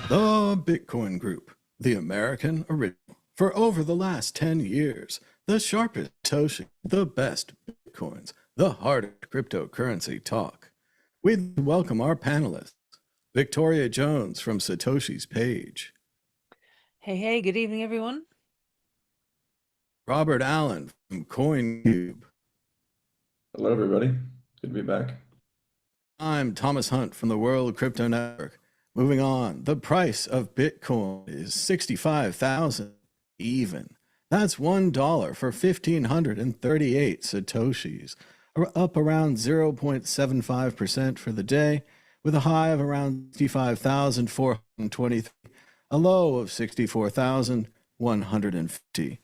The Bitcoin Group, the American original. For over the last 10 years, the sharpest Satoshi, the best Bitcoins, the hardest cryptocurrency talk. We'd welcome our panelists. Victoria Jones from Satoshi's Page. Hey, good evening, everyone. Robert Allen from CoinCube. Hello, everybody. Good to be back. I'm Thomas Hunt from the World Crypto Network. Moving on, the price of Bitcoin is 65,000 even. That's $1 for 1,538 Satoshis, up around 0.75% for the day, with a high of around 65,423, a low of 64,150.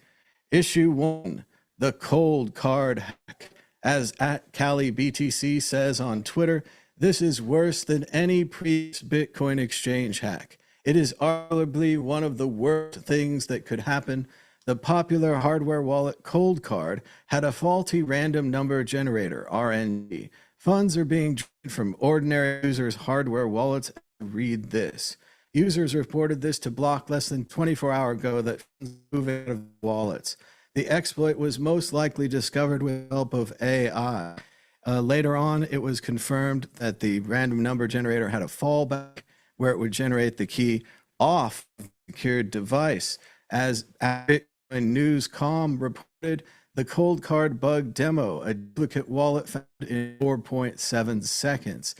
Issue 1, the ColdCard hack. As at Cali BTC says on Twitter, this is worse than any previous Bitcoin exchange hack. It is arguably one of the worst things that could happen. The popular hardware wallet ColdCard had a faulty random number generator, RNG. Funds are being drained from ordinary users' hardware wallets. Read this. Users reported this to Block less than 24 hours ago that funds move out of wallets. The exploit was most likely discovered with the help of AI. Later on, it was confirmed that the random number generator had a fallback where it would generate the key off the secured device. As Bitcoin News.com reported, the ColdCard bug demo, a duplicate wallet found in 4.7 seconds.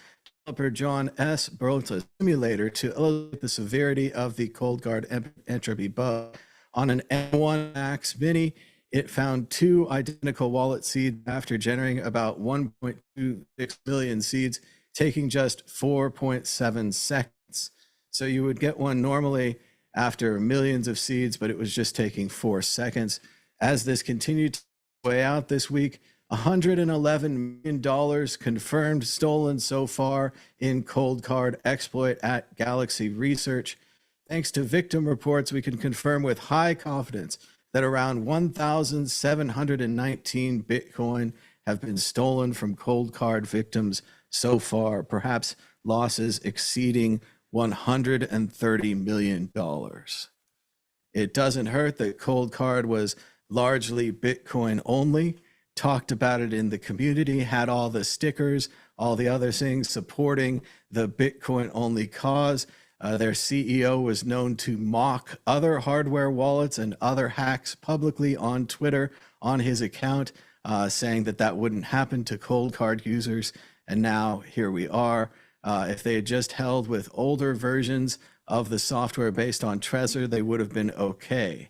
Developer John S. built a simulator to illustrate the severity of the ColdCard entropy bug. On an M1 Max Mini, it found two identical wallet seeds after generating about 1.26 million seeds, taking just 4.7 seconds. So you would get one normally after millions of seeds, but it was just taking 4 seconds. As this continued to play out this week, $111 million confirmed stolen so far in ColdCard exploit at Galaxy Research. Thanks to victim reports, we can confirm with high confidence that around 1,719 Bitcoin have been stolen from ColdCard victims so far, perhaps losses exceeding $130 million. It doesn't hurt that ColdCard was largely Bitcoin only, talked about it in the community, had all the stickers, all the other things supporting the Bitcoin only cause. Their CEO was known to mock other hardware wallets and other hacks publicly on Twitter on his account, saying that that wouldn't happen to ColdCard users. And now here we are. If they had just held with older versions of the software based on Trezor, they would have been okay.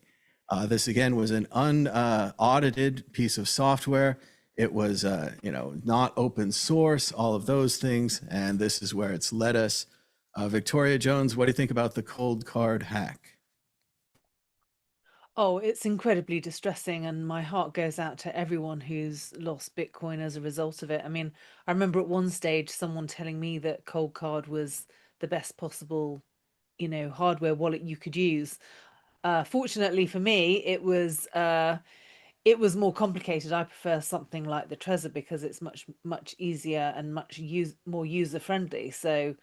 This again was an unaudited piece of software. It was, not open source, all of those things, and this is where it's led us. Victoria Jones, what do you think about the ColdCard hack? Oh, it's incredibly distressing, and my heart goes out to everyone who's lost Bitcoin as a result of it. I mean, I remember at one stage someone telling me that ColdCard was the best possible, hardware wallet you could use. Fortunately for me, it was more complicated. I prefer something like the Trezor because it's much easier and more user friendly. So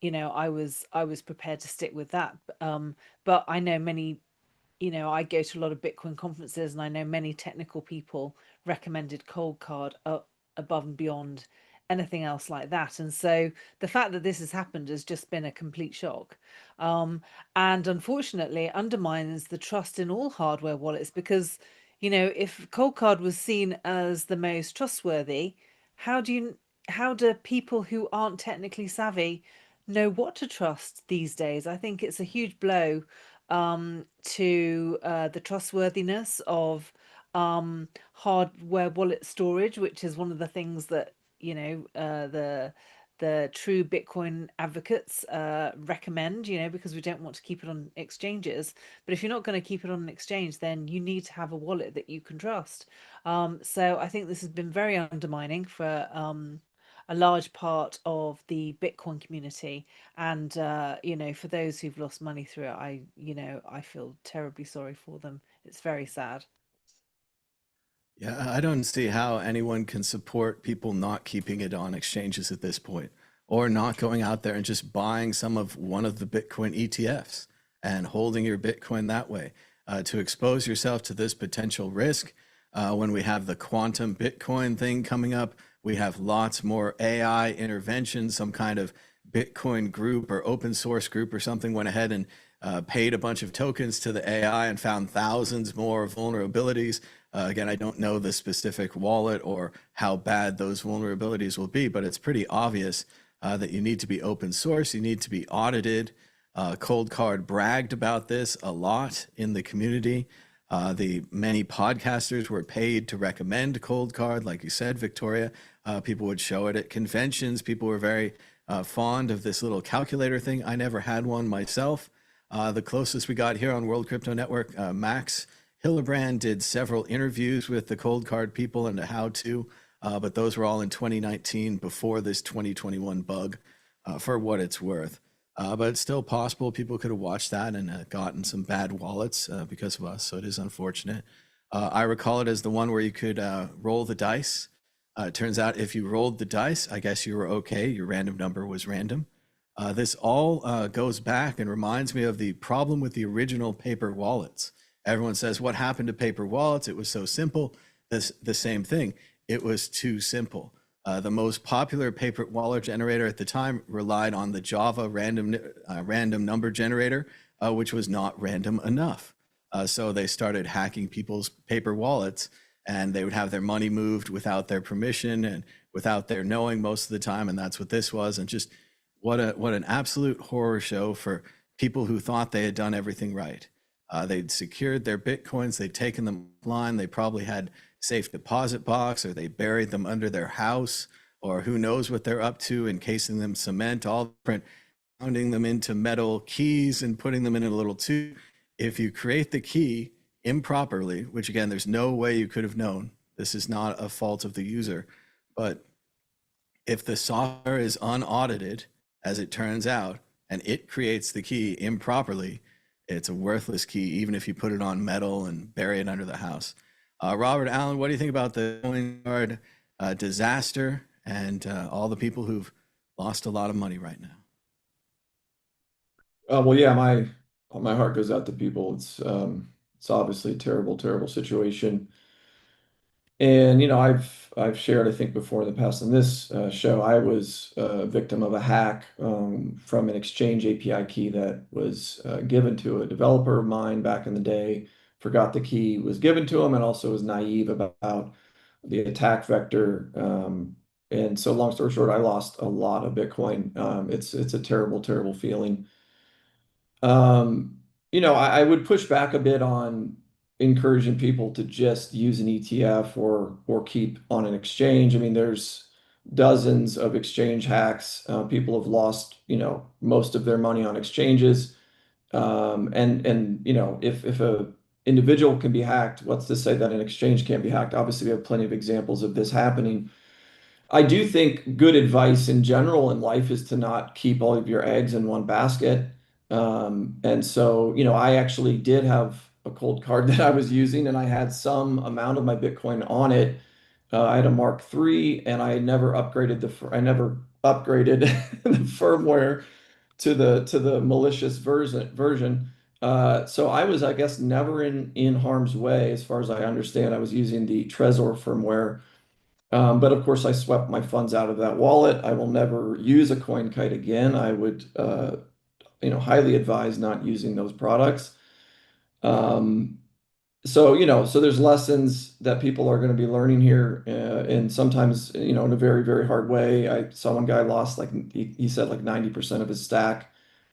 I was prepared to stick with that. But I know many, I go to a lot of Bitcoin conferences, and I know many technical people recommended ColdCard above and beyond anything else like that. And so the fact that this has happened has just been a complete shock. And unfortunately, it undermines the trust in all hardware wallets because, if ColdCard was seen as the most trustworthy, how do you how do people who aren't technically savvy know what to trust these days? I think it's a huge blow to the trustworthiness of hardware wallet storage, which is one of the things that the true Bitcoin advocates recommend. Because we don't want to keep it on exchanges. But if you're not going to keep it on an exchange, then you need to have a wallet that you can trust. So I think this has been very undermining for a large part of the Bitcoin community. And, for those who've lost money through it, I feel terribly sorry for them. It's very sad. Yeah, I don't see how anyone can support people not keeping it on exchanges at this point. or not going out there and just buying some of one of the Bitcoin ETFs and holding your Bitcoin that way to expose yourself to this potential risk. When we have the quantum Bitcoin thing coming up, we have lots more AI intervention. Some kind of Bitcoin group or open source group or something went ahead and paid a bunch of tokens to the AI and found thousands more vulnerabilities. Again, I don't know the specific wallet or how bad those vulnerabilities will be, but it's pretty obvious that you need to be open source, you need to be audited. ColdCard bragged about this a lot in the community. The many podcasters were paid to recommend ColdCard, like you said, Victoria. People would show it at conventions. People were very fond of this little calculator thing. I never had one myself. The closest we got here on World Crypto Network, Max Hillebrand did several interviews with the ColdCard people and how to, but those were all in 2019 before this 2021 bug, for what it's worth. But it's still possible people could have watched that and gotten some bad wallets because of us. So it is unfortunate. I recall it as the one where you could roll the dice. It turns out if you rolled the dice, I guess you were okay. Your random number was random. This all goes back and reminds me of the problem with the original paper wallets. Everyone says, what happened to paper wallets? It was so simple. The same thing. It was too simple. The most popular paper wallet generator at the time relied on the Java random number generator, which was not random enough. So they started hacking people's paper wallets, and they would have their money moved without their permission and without their knowing most of the time. And that's what this was. And just what an absolute horror show for people who thought they had done everything right. They'd secured their Bitcoins, they'd taken them offline, they probably had safe deposit box, or they buried them under their house, or who knows what they're up to, encasing them cement, all different, pounding them into metal keys and putting them in a little tube. If you create the key improperly, which again, there's no way you could have known, this is not a fault of the user, but if the software is unaudited, as it turns out, and it creates the key improperly, it's a worthless key, even if you put it on metal and bury it under the house. Robert Allen, what do you think about the CoinCard disaster and all the people who've lost a lot of money right now? Well, yeah, my heart goes out to people. It's obviously a terrible, terrible situation. And I've shared, I think, before in the past in this show, I was a victim of a hack from an exchange API key that was given to a developer of mine back in the day. Forgot the key was given to him, and also was naive about the attack vector. And so, long story short, I lost a lot of Bitcoin. It's a terrible, terrible feeling. I would push back a bit on encouraging people to just use an ETF or keep on an exchange. I mean, there's dozens of exchange hacks. People have lost, most of their money on exchanges. If a individual can be hacked, what's to say that an exchange can't be hacked? Obviously, we have plenty of examples of this happening. I do think good advice in general in life is to not keep all of your eggs in one basket. And so, I actually did have a ColdCard that I was using, and I had some amount of my Bitcoin on it. I had a Mark III, and I never upgraded the firmware to the malicious version. So I was, I guess, never in harm's way as far as I understand. I was using the Trezor firmware. But of course, I swept my funds out of that wallet. I will never use a CoinKite again. I would, highly advise not using those products. So there's lessons that people are going to be learning here, and sometimes, in a very, very hard way. I saw one guy lost, like he said, like 90% of his stack.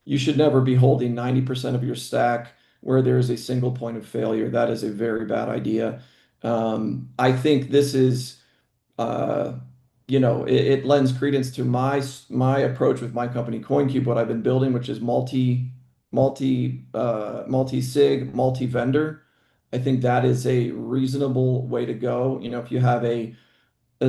You should never be holding 90% of your stack where there is a single point of failure. That is a very bad idea. I think this is it lends credence to my approach with my company CoinCube, what I've been building, which is multi-sig, multi-vendor. I think that is a reasonable way to go. If you have a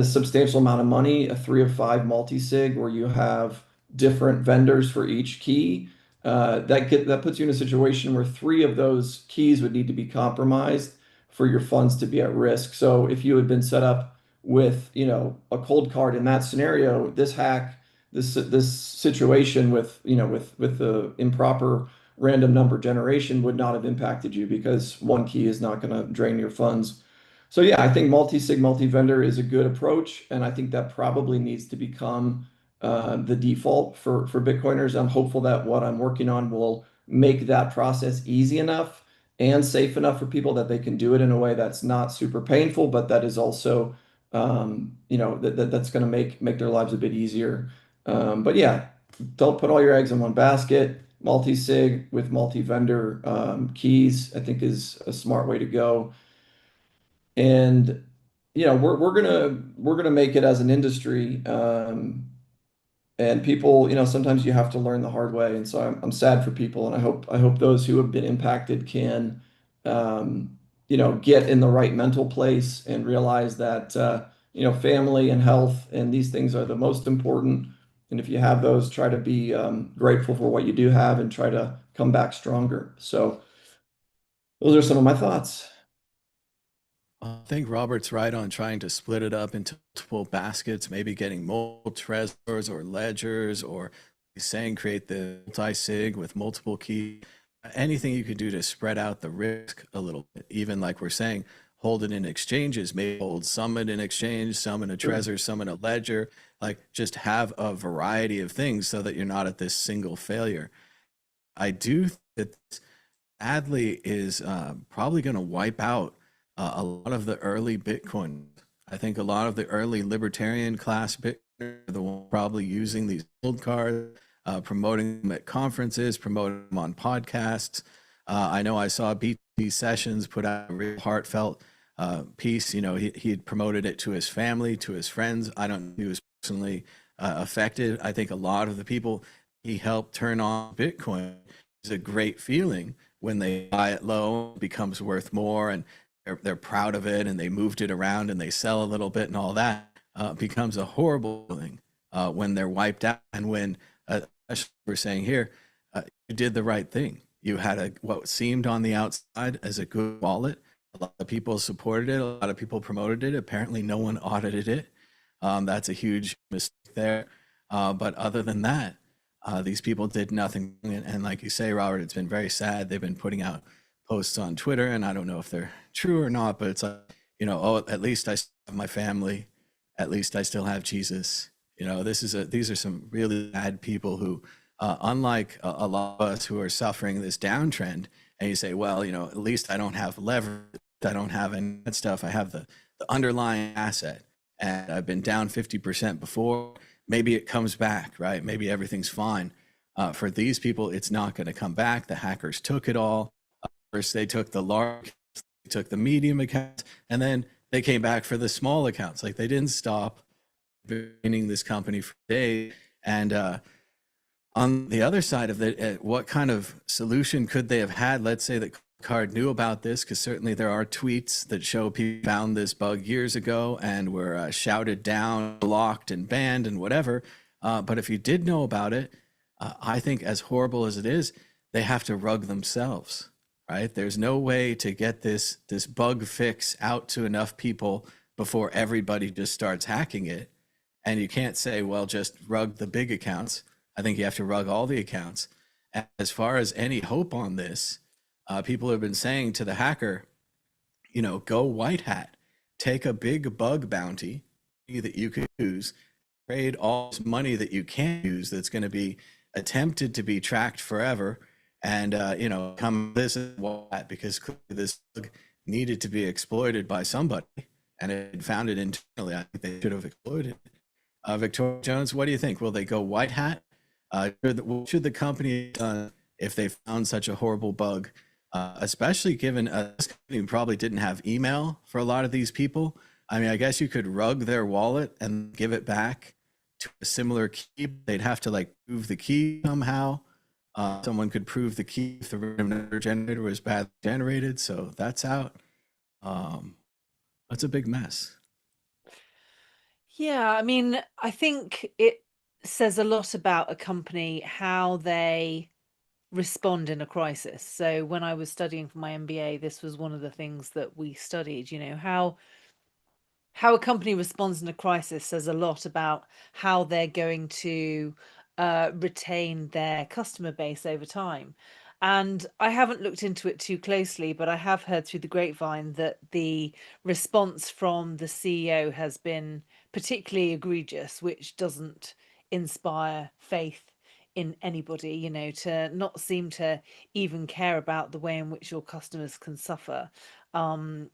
substantial amount of money, a 3 of 5 multi-sig, where you have different vendors for each key, that puts you in a situation where 3 of those keys would need to be compromised for your funds to be at risk. So if you had been set up with, a ColdCard in that scenario, this hack this situation with, with the improper random number generation would not have impacted you because one key is not going to drain your funds. So yeah, I think multi-sig, multi-vendor is a good approach, and I think that probably needs to become the default for Bitcoiners. I'm hopeful that what I'm working on will make that process easy enough and safe enough for people that they can do it in a way that's not super painful, but that is also, that's going to make their lives a bit easier. But yeah, don't put all your eggs in one basket. Multi-sig with multi-vendor keys, I think, is a smart way to go. And we're gonna make it as an industry. And people, sometimes you have to learn the hard way. And so I'm sad for people, and I hope those who have been impacted can, get in the right mental place and realize that family and health and these things are the most important. And if you have those, try to be grateful for what you do have and try to come back stronger. So those are some of my thoughts. I think Robert's right on trying to split it up into multiple baskets, maybe getting multiple trezors or ledgers, or he's saying create the multi-sig with multiple keys. Anything you could do to spread out the risk a little bit, even like we're saying, hold it in exchanges, maybe hold some in an exchange, some in a Sure. trezor, some in a ledger, like just have a variety of things so that you're not at this single failure. I do think that sadly is probably going to wipe out a lot of the early Bitcoin. I think a lot of the early libertarian class Bitcoiners are the ones probably using these ColdCards, promoting them at conferences, promoting them on podcasts. I know I saw BT Sessions put out a real heartfelt piece. He had promoted it to his family, to his friends. I don't know if he was personally affected. I think a lot of the people he helped turn on Bitcoin is a great feeling when they buy it low, it becomes worth more, and they're proud of it, and they moved it around and they sell a little bit and all that. Becomes a horrible feeling when they're wiped out, and when especially we're saying here, you did the right thing. You had what seemed on the outside as a good wallet. A lot of people supported it. A lot of people promoted it. Apparently, no one audited it. That's a huge mistake there. But other than that, these people did nothing. And like you say, Robert, it's been very sad. They've been putting out posts on Twitter, and I don't know if they're true or not, but it's like, oh, at least I still have my family. At least I still have Jesus. These are some really bad people who, unlike a lot of us who are suffering this downtrend, and you say, well, at least I don't have leverage. I don't have any of that stuff. I have the underlying asset, and I've been down 50% before. Maybe it comes back, right? Maybe everything's fine. For these people, it's not going to come back. The hackers took it all. First, they took the large, they took the medium accounts, and then they came back for the small accounts. Like, they didn't stop draining this company for days. And on the other side of it, what kind of solution could they have had? Let's say that Card knew about this, because certainly there are tweets that show people found this bug years ago and were shouted down, blocked, and banned, and whatever. But if you did know about it, I think, as horrible as it is, they have to rug themselves, right? There's no way to get this bug fix out to enough people before everybody just starts hacking it. And you can't say, well, just rug the big accounts. I think you have to rug all the accounts. As far as any hope on this, people have been saying to the hacker, go white hat, take a big bug bounty that you could use, trade all this money that you can't use that's going to be attempted to be tracked forever, and come this is what, because clearly this bug needed to be exploited by somebody, and it found it internally. I think they should have exploited it. Victoria Jones, what do you think? Will they go white hat? What should the company have done if they found such a horrible bug? Especially given this company probably didn't have email for a lot of these people. I mean, I guess you could rug their wallet and give it back to a similar key. They'd have to prove the key somehow. Someone could prove the key if the random number generator was badly generated. So that's out. That's a big mess. Yeah, I mean, I think it says a lot about a company, how they respond in a crisis. So when I was studying for my MBA, this was one of the things that we studied, how how a company responds in a crisis says a lot about how they're going to retain their customer base over time. And I haven't looked into it too closely, but I have heard through the grapevine that the response from the CEO has been particularly egregious, which doesn't inspire faith in anybody, to not seem to even care about the way in which your customers can suffer. Um,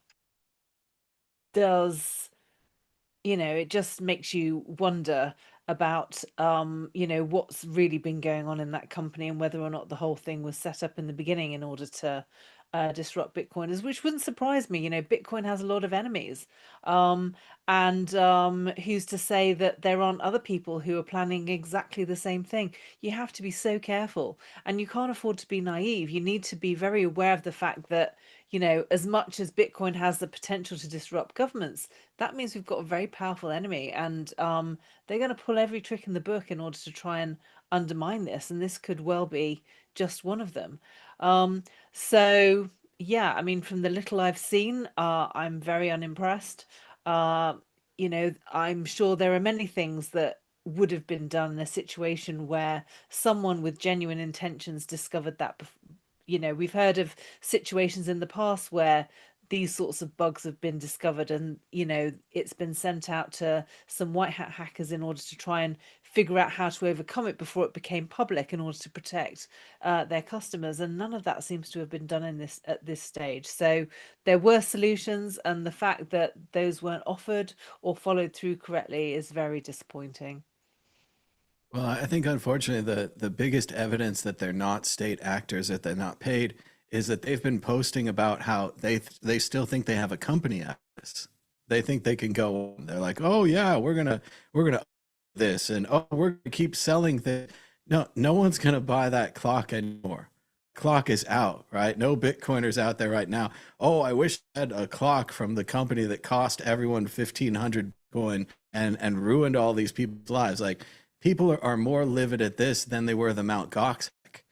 does it just makes you wonder about what's really been going on in that company, and whether or not the whole thing was set up in the beginning in order to disrupt Bitcoiners, which wouldn't surprise me. Bitcoin has a lot of enemies. And who's to say that there aren't other people who are planning exactly the same thing? You have to be so careful, and you can't afford to be naive. You need to be very aware of the fact that, as much as Bitcoin has the potential to disrupt governments, that means we've got a very powerful enemy, and they're going to pull every trick in the book in order to try and undermine this, and this could well be just one of them. Um, so yeah, I mean, from the little I've seen, I'm very unimpressed. Uh, I'm sure there are many things that would have been done in a situation where someone with genuine intentions discovered that. We've heard of situations in the past where these sorts of bugs have been discovered, and it's been sent out to some white hat hackers in order to try and figure out how to overcome it before it became public, in order to protect their customers. And none of that seems to have been done at this stage. So there were solutions, and the fact that those weren't offered or followed through correctly is very disappointing. Well, I think unfortunately the biggest evidence that they're not state actors, that they're not paid, is that they've been posting about how they still think they have a company out of this. They think they can go on. They're like, oh yeah, we're gonna this, and oh, we're gonna keep selling things. No, no one's gonna buy that clock anymore. Clock is out, right? No Bitcoiners out there right now. Oh, I wish I had a clock from the company that cost everyone 1,500 Bitcoin and ruined all these people's lives. Like, people are more livid at this than they were the Mount Gox hack.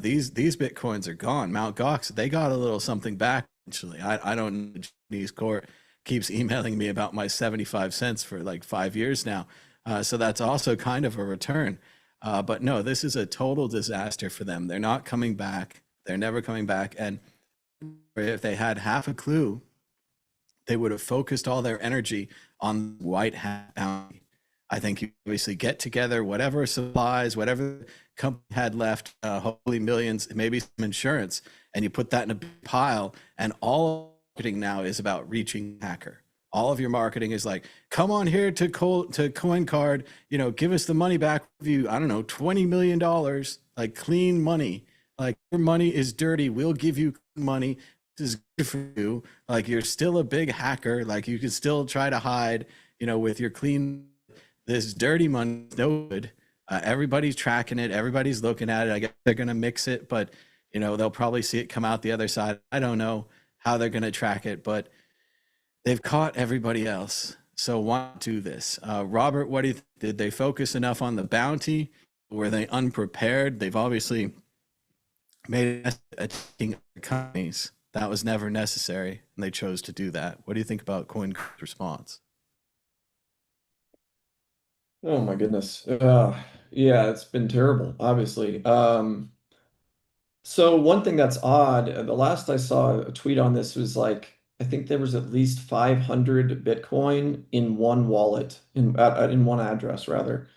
These Bitcoins are gone. Mount Gox, they got a little something back eventually. I don't know. The Japanese court keeps emailing me about my 75 cents for like 5 years now. So that's also kind of a return. But no, this is a total disaster for them. They're not coming back. They're never coming back. And if they had half a clue, they would have focused all their energy on white hat bounty. I think you obviously get together, whatever supplies, whatever the company had left, hopefully millions, maybe some insurance, and you put that in a big pile. And all marketing now is about reaching hacker. All of your marketing is like, come on here to CoinCard, give us the money back. Give you, I don't know, $20 million, like clean money. Like, your money is dirty. We'll give you money. This is good for you. Like, you're still a big hacker. Like, you can still try to hide, with your clean. This dirty money is no good. Everybody's tracking it. Everybody's looking at it. I guess they're going to mix it, but they'll probably see it come out the other side. I don't know how they're going to track it, but they've caught everybody else. So why do this? Robert, what do you think? Did they focus enough on the bounty? Were they unprepared? They've obviously made it attacking companies. That was never necessary, and they chose to do that. What do you think about CoinCard's response? Oh my goodness. Yeah, it's been terrible, obviously. So one thing that's odd, the last I saw a tweet on this was like, I think there was at least 500 Bitcoin in one wallet, in one address rather,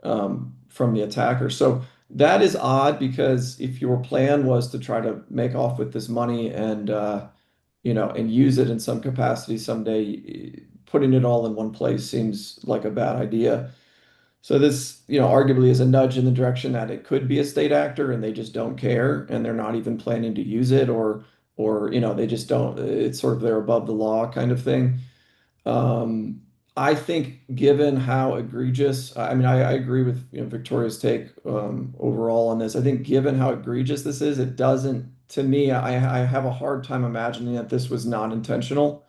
from the attacker. So that is odd, because if your plan was to try to make off with this money and and use it in some capacity someday, putting it all in one place seems like a bad idea. So this, arguably is a nudge in the direction that it could be a state actor and they just don't care, and they're not even planning to use it, or they just don't, it's sort of they're above the law kind of thing. Um, I think given how egregious, I mean, I agree with, Victoria's take overall on this. I think given how egregious this is, it doesn't, to me, I have a hard time imagining that this was not intentional.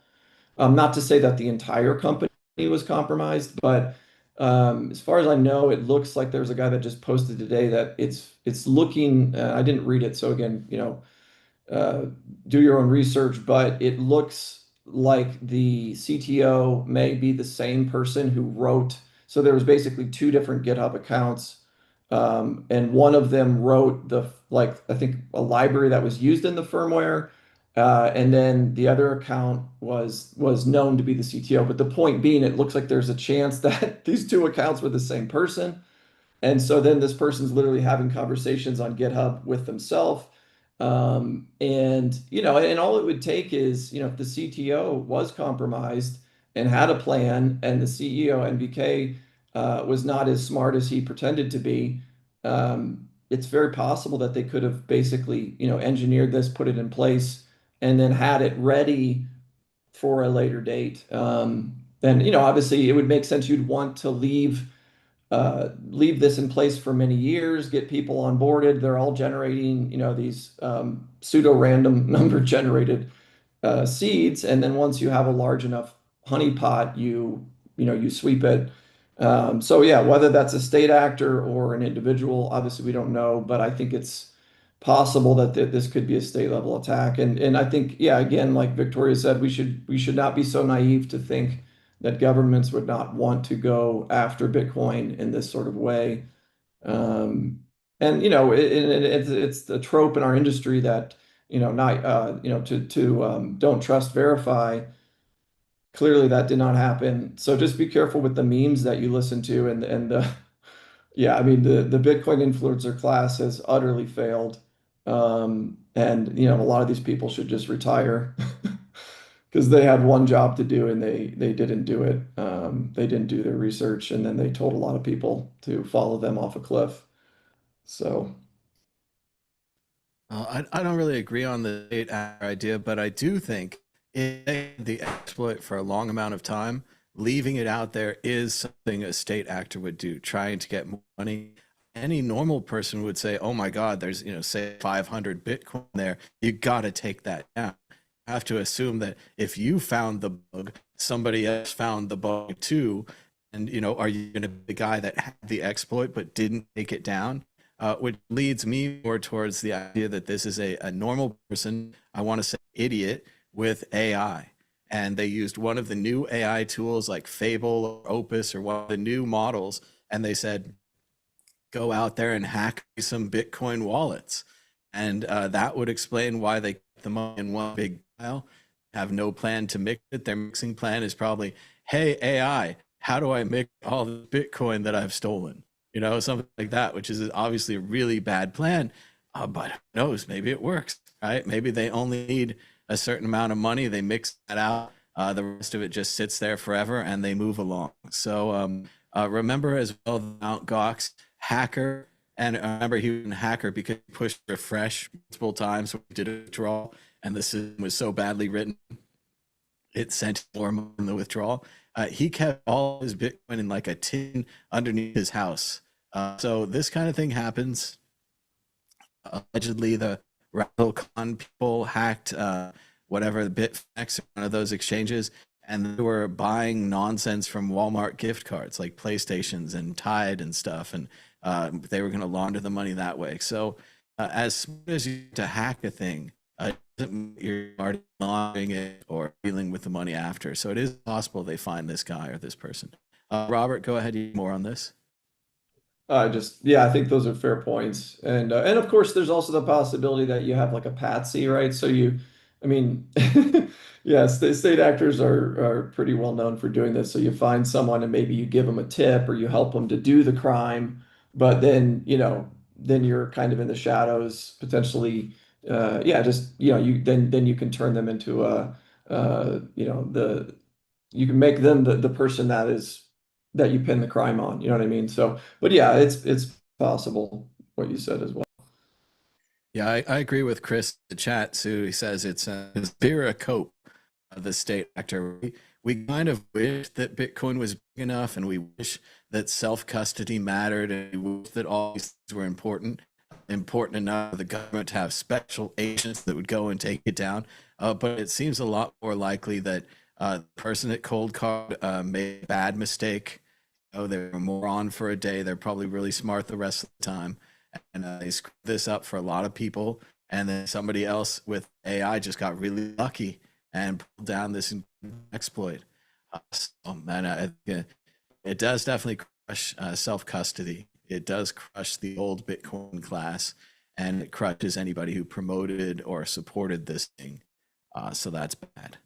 Not to say that the entire company was compromised, but as far as I know, it looks like there's a guy that just posted today that it's looking. I didn't read it, so again, uh, do your own research. But it looks like the CTO may be the same person who wrote. So there was basically two different GitHub accounts, and one of them wrote I think a library that was used in the firmware, and then the other account was known to be the CTO. But the point being, it looks like there's a chance that these two accounts were the same person. And so then this person's literally having conversations on GitHub with themselves. And all it would take is, if the CTO was compromised and had a plan, and the CEO, NBK, was not as smart as he pretended to be, it's very possible that they could have basically, engineered this, put it in place, and then had it ready for a later date. And, obviously it would make sense. You'd want to leave this in place for many years, get people onboarded. They're all generating, these pseudo-random number generated seeds, and then once you have a large enough honeypot, you sweep it. So yeah, whether that's a state actor or an individual, obviously we don't know, but I think it's possible that this could be a state level attack. And I think, yeah, again, like Victoria said, we should not be so naive to think that governments would not want to go after Bitcoin in this sort of way. And it's the trope in our industry that not to don't trust, verify. Clearly, that did not happen. So just be careful with the memes that you listen to, and the yeah, I mean the Bitcoin influencer class has utterly failed. And a lot of these people should just retire because they had one job to do and they didn't do it. They didn't do their research, and then they told a lot of people to follow them off a cliff. So I don't really agree on the state actor idea, but I do think if they had the exploit for a long amount of time, leaving it out there is something a state actor would do, trying to get more money. Any normal person would say, oh my God, there's, say 500 Bitcoin there. You got to take that down. You have to assume that if you found the bug, somebody else found the bug too. And, are you going to be the guy that had the exploit but didn't take it down? Which leads me more towards the idea that this is a normal person, I want to say idiot, with AI. And they used one of the new AI tools like Fable or Opus or one of the new models. And they said, go out there and hack some Bitcoin wallets. And that would explain why they keep the money in one big pile, have no plan to mix it. Their mixing plan is probably, hey, AI, how do I mix all the Bitcoin that I've stolen? Something like that, which is obviously a really bad plan. But who knows? Maybe it works, right? Maybe they only need a certain amount of money. They mix that out. The rest of it just sits there forever and they move along. So remember as well, Mt. Gox hacker. And remember, he was a hacker because he pushed refresh multiple times when he did a withdrawal. And the system was so badly written, it sent more money in the withdrawal. He kept all his Bitcoin in like a tin underneath his house. So this kind of thing happens. Allegedly, the Rattlecon people hacked whatever the BitMEX, one of those exchanges, and they were buying nonsense from Walmart gift cards like PlayStations and Tide and stuff, and they were going to launder the money that way. So as smart as you to hack a thing, you're already laundering it or dealing with the money after. So it is possible they find this guy or this person. Robert, go ahead. You more on this? Yeah, I think those are fair points. And of course, there's also the possibility that you have like a patsy, right? So I mean, yes, the state actors are pretty well known for doing this. So you find someone and maybe you give them a tip or you help them to do the crime, but then you're kind of in the shadows potentially. Yeah, just then you can turn them into you can make them the person that you pin the crime on. You know what I mean? So, but yeah, it's possible what you said as well. Yeah, I agree with Chris in the chat too. He says it's a cope of the state actor. We kind of wish that Bitcoin was big enough, and we wish that self-custody mattered, and we wish that all these things were important enough for the government to have special agents that would go and take it down. But it seems a lot more likely that the person at ColdCard made a bad mistake. They were more on for a day. They're probably really smart the rest of the time. And they screwed this up for a lot of people. And then somebody else with AI just got really lucky and pull down this exploit. It does definitely crush self custody. It does crush the old Bitcoin class, and it crushes anybody who promoted or supported this thing. So that's bad.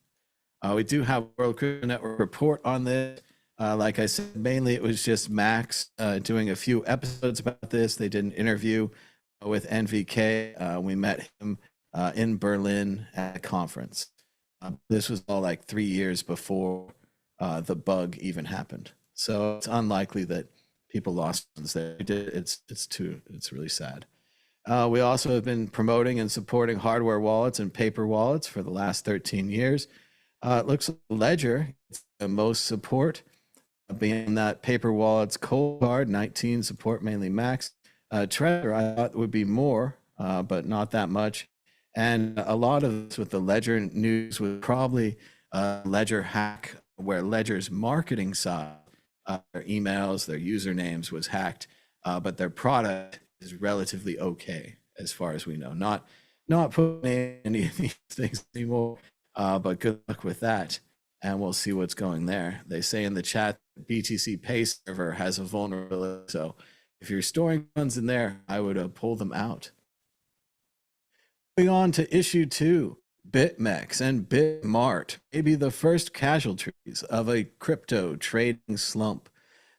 We do have a World Crypto Network report on this. Like I said, mainly it was just Max doing a few episodes about this. They did an interview with NVK. We met him in Berlin at a conference. This was all like 3 years before the bug even happened. So it's unlikely that people lost funds there. It's really sad. We also have been promoting and supporting hardware wallets and paper wallets for the last 13 years. It looks like Ledger gets the most support. Beyond that, paper wallets, ColdCard, 19 support, mainly Max. Trezor, I thought would be more, but not that much. And a lot of this with the Ledger news was probably Ledger hack, where Ledger's marketing side, their emails, their usernames was hacked, but their product is relatively okay as far as we know. Not putting in any of these things anymore, but good luck with that. And we'll see what's going there. They say in the chat, BTC Pay server has a vulnerability. So if you're storing funds in there, I would pull them out. Moving on to issue 2, BitMEX and BitMart may be the first casualties of a crypto trading slump.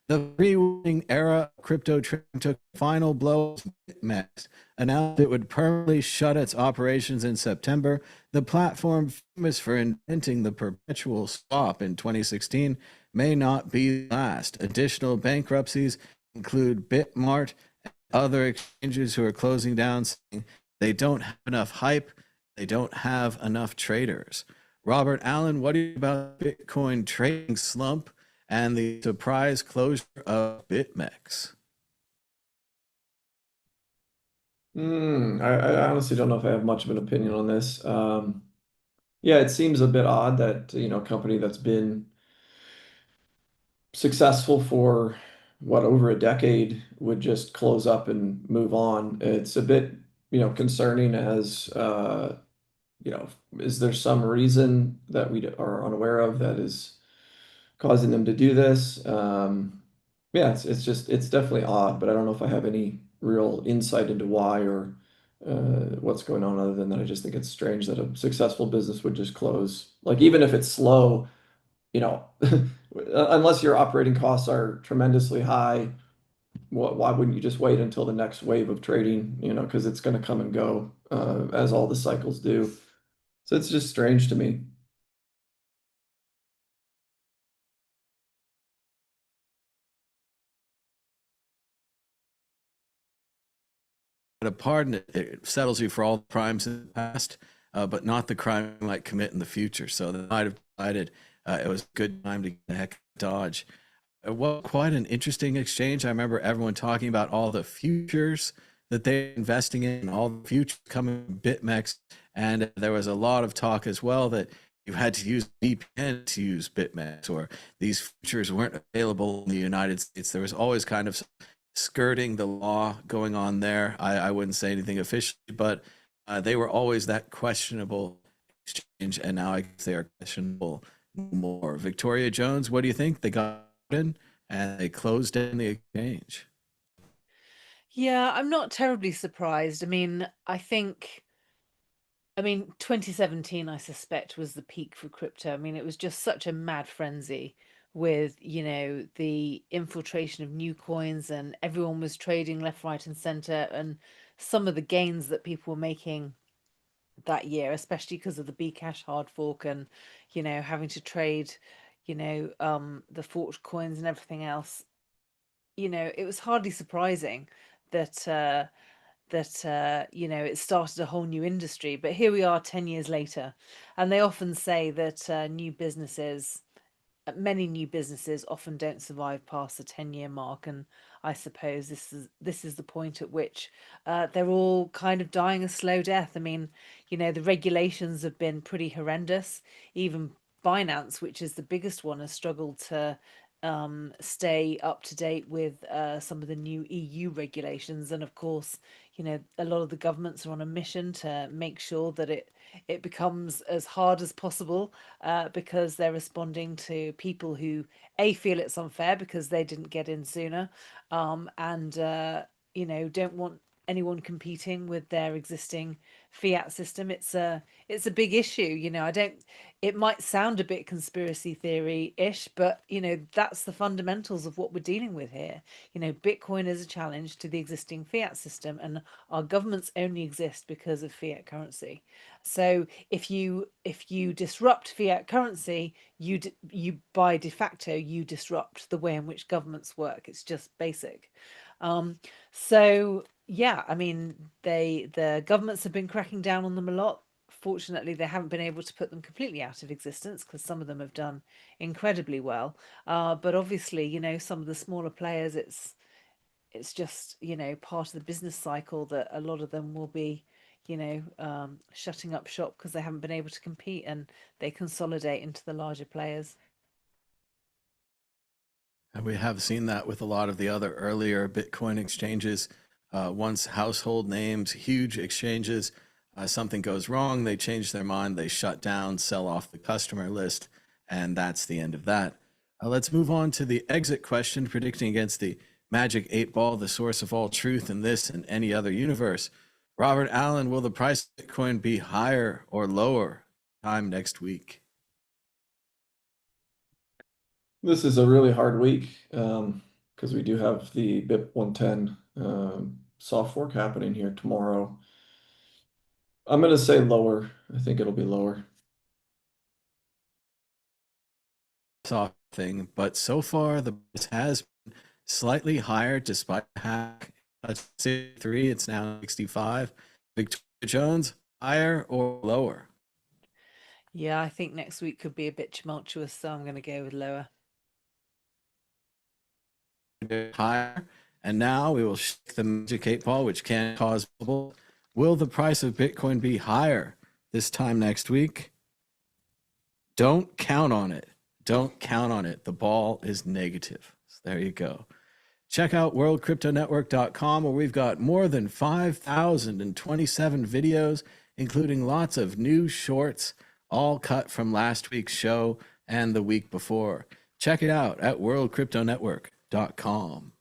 The pre-warning era of crypto trading took a final blow. BitMEX announced it would permanently shut its operations in September. The platform, famous for inventing the perpetual swap in 2016, may not be the last. Additional bankruptcies include BitMart and other exchanges who are closing down, saying they don't have enough hype, they don't have enough traders. Robert Allen, what do you about Bitcoin trading slump and the surprise closure of BitMEX? I honestly don't know if I have much of an opinion on this. Yeah, it seems a bit odd that, a company that's been successful for over a decade would just close up and move on. It's a bit, concerning as, is there some reason that we are unaware of that is causing them to do this? Yeah, it's definitely odd, but I don't know if I have any real insight into why or what's going on other than that I just think it's strange that a successful business would just close. Like even if it's slow, unless your operating costs are tremendously high, why wouldn't you just wait until the next wave of trading, because it's going to come and go as all the cycles do. So it's just strange to me. A pardon, it settles you for all crimes in the past, but not the crime you might commit in the future. So they might have decided it was a good time to get the heck Dodge. Well, quite an interesting exchange. I remember everyone talking about all the futures that they're investing in, all the futures coming from BitMEX. And there was a lot of talk as well that you had to use VPN to use BitMEX, or these futures weren't available in the United States. There was always kind of skirting the law going on there. I wouldn't say anything officially, but they were always that questionable exchange, and now I guess they are questionable more. Victoria Jones, what do you think? They got in and they closed in the exchange. Yeah, I'm not terribly surprised. I mean, 2017, I suspect, was the peak for crypto. I mean, it was just such a mad frenzy with, the infiltration of new coins, and everyone was trading left, right, and center. And some of the gains that people were making that year, especially because of the Bcash hard fork and, having to trade, the forked coins and everything else, it was hardly surprising that it started a whole new industry. But here we are 10 years later, and they often say that many new businesses often don't survive past the 10-year mark, and I suppose this is the point at which they're all kind of dying a slow death. I mean, the regulations have been pretty horrendous. Even Binance, which is the biggest one, has struggled to stay up to date with some of the new EU regulations. And of course, a lot of the governments are on a mission to make sure that it becomes as hard as possible, because they're responding to people who feel it's unfair because they didn't get in sooner, and don't want anyone competing with their existing fiat system. It's a big issue. I don't It might sound a bit conspiracy theory-ish, but that's the fundamentals of what we're dealing with here. Bitcoin is a challenge to the existing fiat system, and our governments only exist because of fiat currency. So if you disrupt fiat currency, you by de facto you disrupt the way in which governments work. It's just basic. So yeah, I mean, the governments have been cracking down on them a lot. Fortunately, they haven't been able to put them completely out of existence, because some of them have done incredibly well. But obviously, some of the smaller players, it's just part of the business cycle that a lot of them will be shutting up shop because they haven't been able to compete, and they consolidate into the larger players. And we have seen that with a lot of the other earlier Bitcoin exchanges. Once household names, huge exchanges, something goes wrong, they change their mind, they shut down, sell off the customer list, and that's the end of that. Let's move on to the exit question, predicting against the Magic 8 Ball, the source of all truth in this and any other universe. Robert Allen, will the price of Bitcoin be higher or lower time next week? This is a really hard week because we do have the BIP 110 soft fork happening here tomorrow. I'm going to say lower. I think it'll be lower. Soft thing, but so far the price has been slightly higher despite hack. 3, it's now 65. Victoria Jones, higher or lower? Yeah, I think next week could be a bit tumultuous, so I'm going to go with lower. Higher. And now we will shake the Magic 8 Ball, which can cause bubble. Will the price of Bitcoin be higher this time next week? Don't count on it. Don't count on it. The ball is negative. So there you go. Check out worldcryptonetwork.com, where we've got more than 5,027 videos, including lots of new shorts, all cut from last week's show and the week before. Check it out at worldcryptonetwork.com.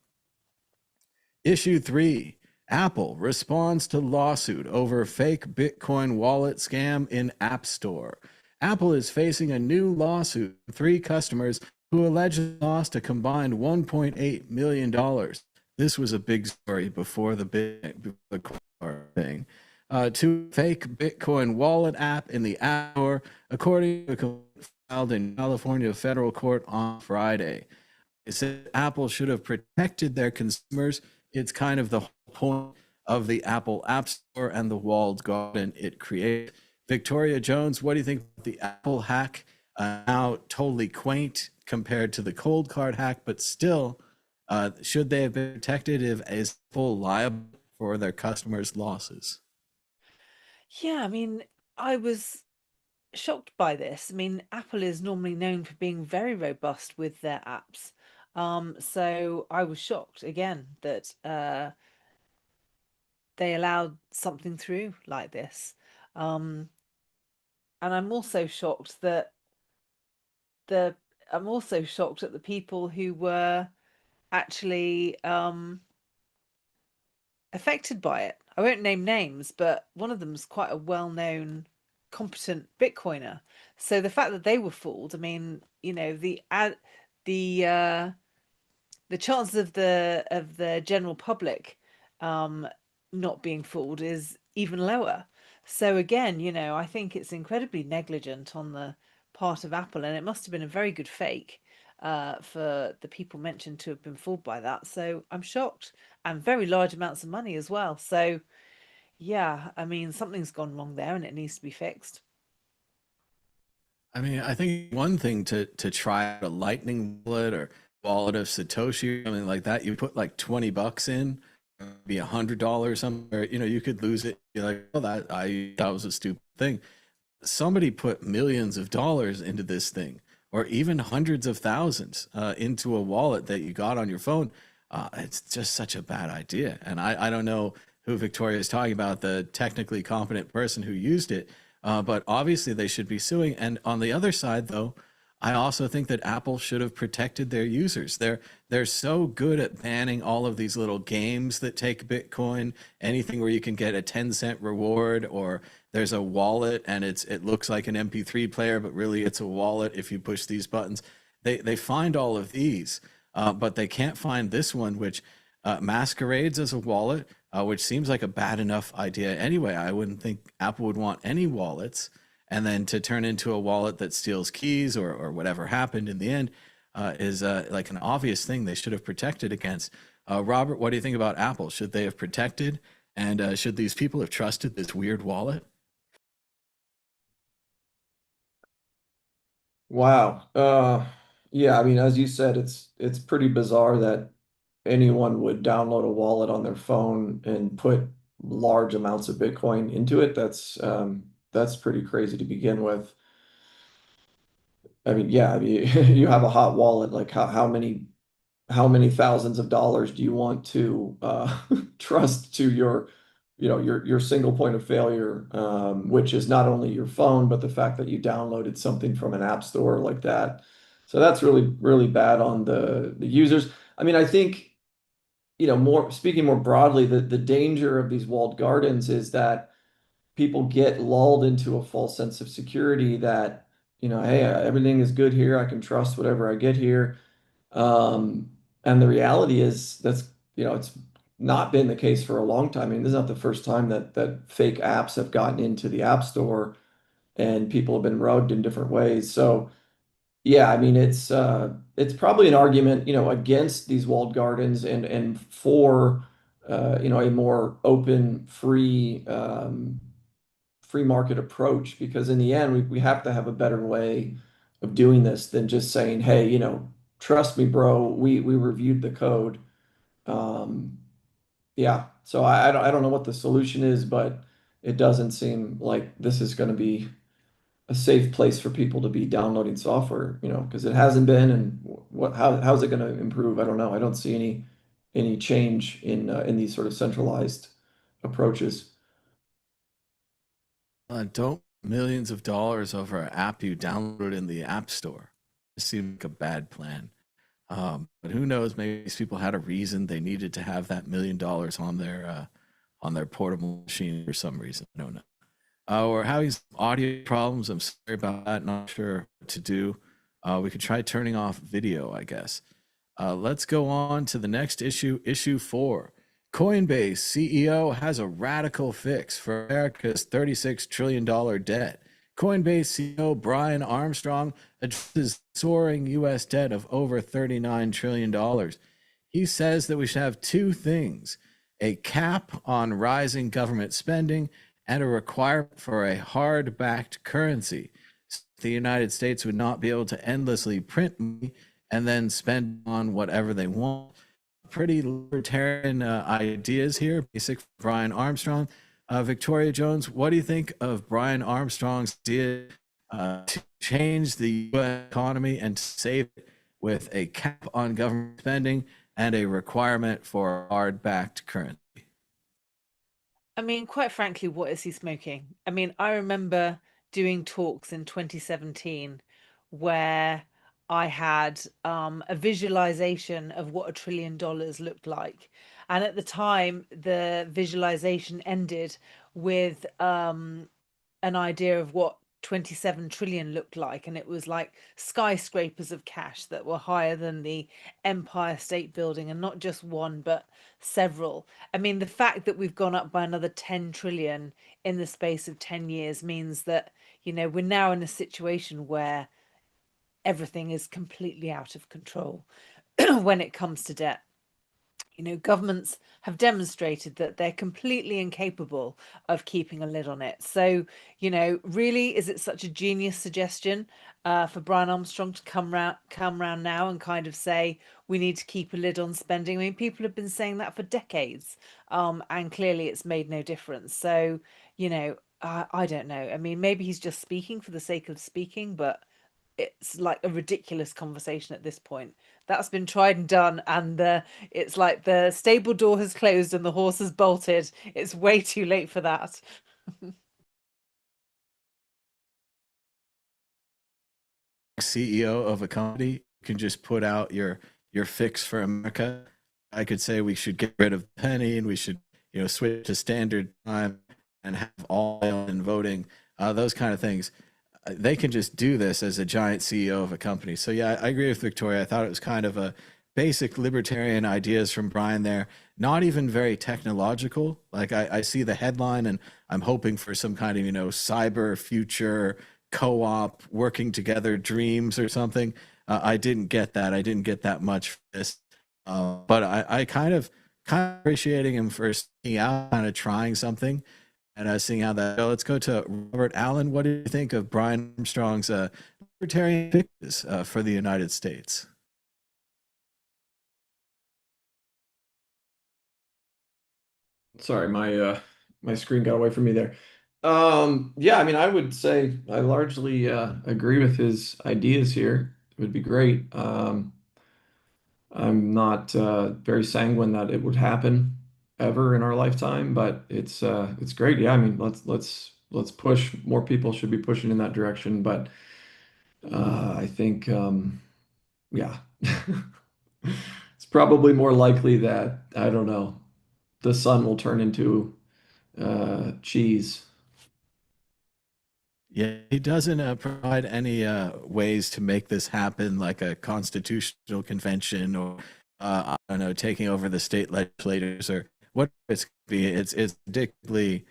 Issue 3. Apple responds to lawsuit over fake Bitcoin wallet scam in App Store. Apple is facing a new lawsuit from 3 customers who allegedly lost a combined $1.8 million. This was a big story before the thing. To fake Bitcoin wallet app in the App Store, according to a complaint filed in California federal court on Friday. It said Apple should have protected their consumers. It's kind of the whole point of the Apple App Store and the walled garden it created. Victoria Jones, what do you think of the Apple hack? Now totally quaint compared to the ColdCard hack, but still, should they have been protected? Is Apple liable for their customers' losses? Yeah, I mean, I was shocked by this. I mean, Apple is normally known for being very robust with their apps. So I was shocked again that they allowed something through like this. And I'm also shocked that the people who were actually affected by it. I won't name names, but one of them's quite a well-known, competent Bitcoiner. So the fact that they were fooled, I mean, the chances of the general public not being fooled is even lower. So again, I think it's incredibly negligent on the part of Apple, and it must have been a very good fake for the people mentioned to have been fooled by that. So I'm shocked, and very large amounts of money as well. So yeah, I mean, something's gone wrong there, and it needs to be fixed. I mean, I think one thing to try a Lightning wallet or wallet of Satoshi or something like that, you put like $20 in, be $100 something, or, you could lose it. You're like, oh, that was a stupid thing. Somebody put millions of dollars into this thing, or even hundreds of thousands into a wallet that you got on your phone. It's just such a bad idea. And I don't know who Victoria is talking about, the technically competent person who used it. But obviously, they should be suing. And on the other side, though, I also think that Apple should have protected their users. They're so good at banning all of these little games that take Bitcoin, anything where you can get a 10-cent reward, or there's a wallet and it looks like an MP3 player, but really it's a wallet if you push these buttons. They find all of these, but they can't find this one, which masquerades as a wallet, which seems like a bad enough idea anyway. I wouldn't think Apple would want any wallets, and then to turn into a wallet that steals keys or whatever happened in the end is like an obvious thing they should have protected against. Robert, what do you think about Apple? Should they have protected? And should these people have trusted this weird wallet? Wow. Yeah, I mean, as you said, it's pretty bizarre that anyone would download a wallet on their phone and put large amounts of Bitcoin into it. That's pretty crazy to begin with. I mean, yeah, I mean, you have a hot wallet, like how many thousands of dollars do you want to trust to your single point of failure, which is not only your phone, but the fact that you downloaded something from an app store like that. So that's really, really bad on the users. I mean, I think, more speaking more broadly, the danger of these walled gardens is that people get lulled into a false sense of security that, hey, everything is good here. I can trust whatever I get here. Um, and the reality is it's not been the case for a long time. I mean, this is not the first time that fake apps have gotten into the App Store and people have been rogued in different ways. So yeah, I mean, it's probably an argument, against these walled gardens and for a more open, free market approach, because in the end we have to have a better way of doing this than just saying, hey, trust me, bro, we reviewed the code. Um, yeah, so I don't know what the solution is, but it doesn't seem like this is going to be a safe place for people to be downloading software, because it hasn't been, and how's it going to improve? I don't know. I don't see any change in these sort of centralized approaches. Don't millions of dollars over an app you downloaded in the App Store. It seemed like a bad plan. But who knows? Maybe these people had a reason they needed to have that $1 million on their portable machine for some reason. I don't know. We're having some audio problems. I'm sorry about that. Not sure what to do. We could try turning off video, I guess. Let's go on to the next issue, issue 4. Coinbase CEO has a radical fix for America's $36 trillion debt. Coinbase CEO Brian Armstrong addresses soaring U.S. debt of over $39 trillion. He says that we should have two things: a cap on rising government spending and a requirement for a hard backed currency. The United States would not be able to endlessly print money and then spend on whatever they want. Pretty libertarian ideas here, basic for Brian Armstrong. Victoria Jones, what do you think of Brian Armstrong's idea to change the US economy and to save it with a cap on government spending and a requirement for hard backed currency? I mean, quite frankly, what is he smoking? I mean, I remember doing talks in 2017 where I had a visualization of what $1 trillion looked like. And at the time, the visualization ended with an idea of what 27 trillion looked like, and it was like skyscrapers of cash that were higher than the Empire State Building, and not just one but several. I mean, the fact that we've gone up by another 10 trillion in the space of 10 years means that, we're now in a situation where everything is completely out of control when it comes to debt. Governments have demonstrated that they're completely incapable of keeping a lid on it. So, really, is it such a genius suggestion for Brian Armstrong to come round now and kind of say we need to keep a lid on spending? I mean, people have been saying that for decades, and clearly it's made no difference. So, I don't know. I mean, maybe he's just speaking for the sake of speaking, but it's like a ridiculous conversation at this point. That's been tried and done, and it's like the stable door has closed and the horse has bolted. It's way too late for that. CEO of a company, you can just put out your fix for America. I could say we should get rid of the penny and we should, switch to standard time and have all in voting, those kind of things. They can just do this as a giant CEO of a company. So yeah, I agree with Victoria. I thought it was kind of a basic libertarian ideas from Brian there. Not even very technological. Like I see the headline and I'm hoping for some kind of, cyber future co-op working together dreams or something. I didn't get that. I didn't get that much for this. But I kind of appreciating him for seeing out, kind of trying something and seeing how that goes. Let's go to Robert Allen. What do you think of Brian Armstrong's libertarian fixes for the United States? Sorry, my screen got away from me there. Yeah, I mean, I would say I largely agree with his ideas here. It would be great. I'm not very sanguine that it would happen ever in our lifetime, but it's great. Yeah, I mean, let's push. More people should be pushing in that direction, but I think yeah. It's probably more likely that, I don't know, the sun will turn into cheese. Yeah, he doesn't provide any ways to make this happen, like a constitutional convention or I don't know, taking over the state legislators or what it's be. It's ridiculously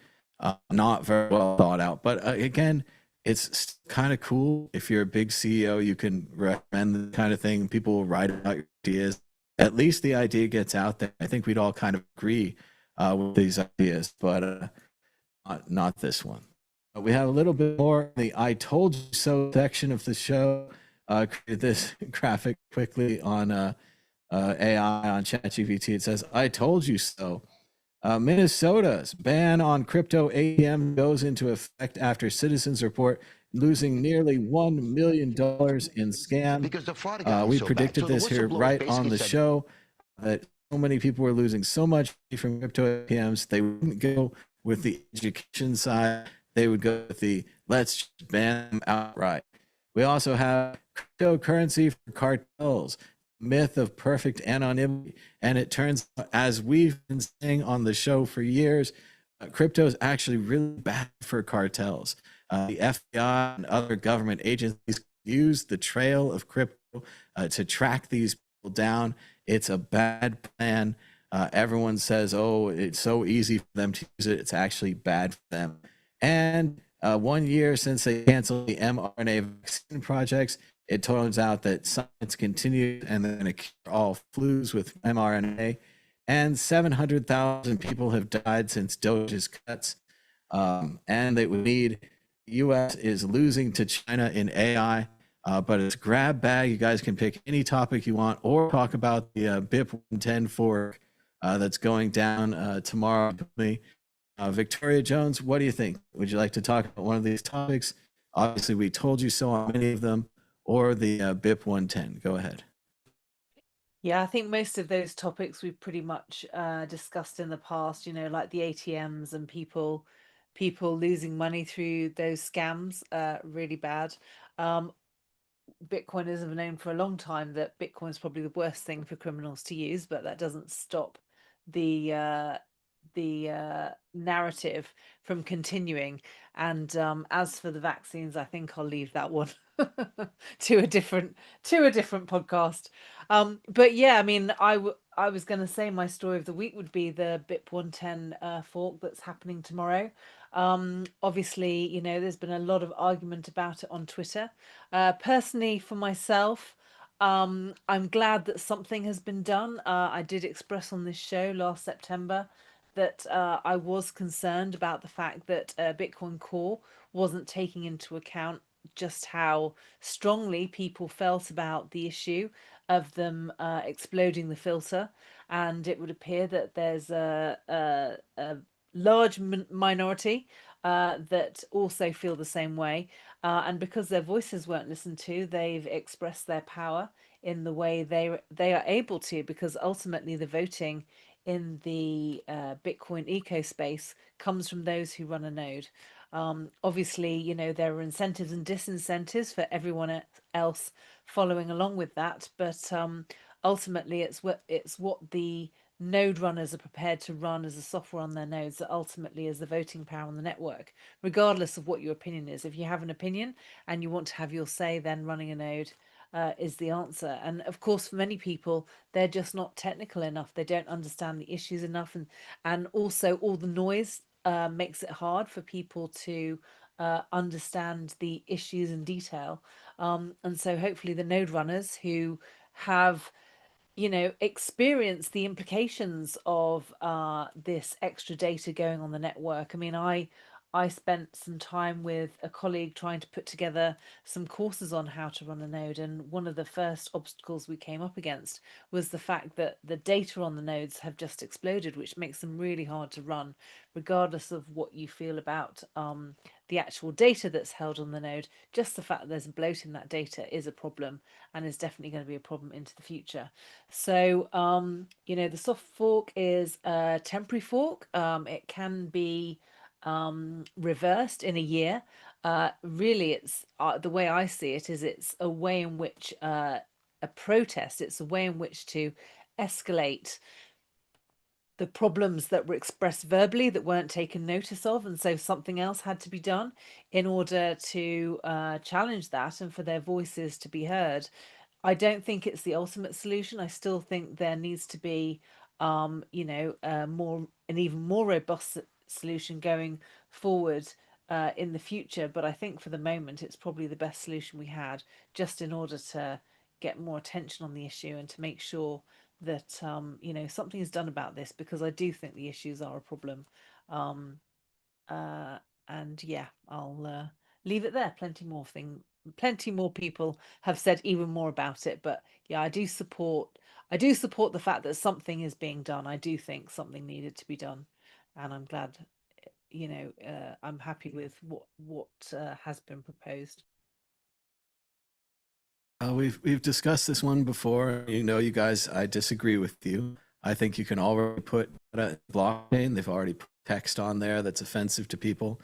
not very well thought out. But again, it's kind of cool if you're a big CEO, you can recommend the kind of thing. People will write about your ideas. At least the idea gets out there. I think we'd all kind of agree with these ideas, but not this one. We have a little bit more in the I told you so section of the show. Created this graphic quickly on AI on ChatGPT. It says, I told you so. Minnesota's ban on crypto ATM goes into effect after citizens report losing nearly $1 million in scam. Because the fraud got We so predicted bad. So this here right on the show that so many people were losing so much from crypto ATMs. They wouldn't go with the education side. They would go with the let's ban them outright. We also have cryptocurrency for cartels, myth of perfect anonymity. And it turns out, as we've been saying on the show for years, crypto is actually really bad for cartels. The FBI and other government agencies use the trail of crypto to track these people down. It's a bad plan. Everyone says, oh, it's so easy for them to use it. It's actually bad for them. And 1 year since they canceled the mRNA vaccine projects, it turns out that science continues and they're going to cure all flus with mRNA. And 700,000 people have died since Doge's cuts. And they would need, the US is losing to China in AI, but it's grab bag. You guys can pick any topic you want or talk about the BIP 110 fork that's going down tomorrow. Victoria Jones, what do you think? Would you like to talk about one of these topics? Obviously, we told you so on many of them, or the BIP 110. Go ahead. Yeah, I think most of those topics we've pretty much discussed in the past, like the ATMs and people losing money through those scams, really bad. Bitcoiners have known for a long time that Bitcoin is probably the worst thing for criminals to use, but that doesn't stop the narrative from continuing. And as for the vaccines, I think I'll leave that one to a different podcast. But yeah, I mean, I was going to say my story of the week would be the BIP 110 fork that's happening tomorrow. Obviously, there's been a lot of argument about it on Twitter. Personally, for myself, I'm glad that something has been done. I did express on this show last September that I was concerned about the fact that Bitcoin Core wasn't taking into account just how strongly people felt about the issue of them exploding the filter. And it would appear that there's a large minority that also feel the same way. And because their voices weren't listened to, they've expressed their power in the way they are able to, because ultimately the voting in the Bitcoin eco space comes from those who run a node. Obviously, there are incentives and disincentives for everyone else following along with that, but ultimately it's what the node runners are prepared to run as a software on their nodes that ultimately is the voting power on the network, regardless of what your opinion is. If you have an opinion and you want to have your say, then running a node is the answer. And of course, for many people, they're just not technical enough. They don't understand the issues enough, and also all the noise makes it hard for people to understand the issues in detail. And so hopefully the node runners who have experience the implications of this extra data going on the network. I mean, I spent some time with a colleague trying to put together some courses on how to run a node, and one of the first obstacles we came up against was the fact that the data on the nodes have just exploded, which makes them really hard to run, regardless of what you feel about the actual data that's held on the node. Just the fact that there's a bloat in that data is a problem, and is definitely going to be a problem into the future. So, the soft fork is a temporary fork. It can be reversed in a year. Really, it's the way I see it is it's a way in which a protest, it's a way in which to escalate the problems that were expressed verbally that weren't taken notice of, and so something else had to be done in order to challenge that and for their voices to be heard. I don't think it's the ultimate solution. I still think there needs to be, an even more robust solution going forward in the future. But I think for the moment, it's probably the best solution we had, just in order to get more attention on the issue and to make sure that something is done about this, because I do think the issues are a problem. Um, uh, and yeah, I'll leave it there. Plenty more people have said even more about it, but yeah, I do support the fact that something is being done. I do think something needed to be done, and I'm glad, I'm happy with what has been proposed. We've discussed this one before. You guys, I disagree with you. I think you can already put a blockchain. They've already put text on there that's offensive to people.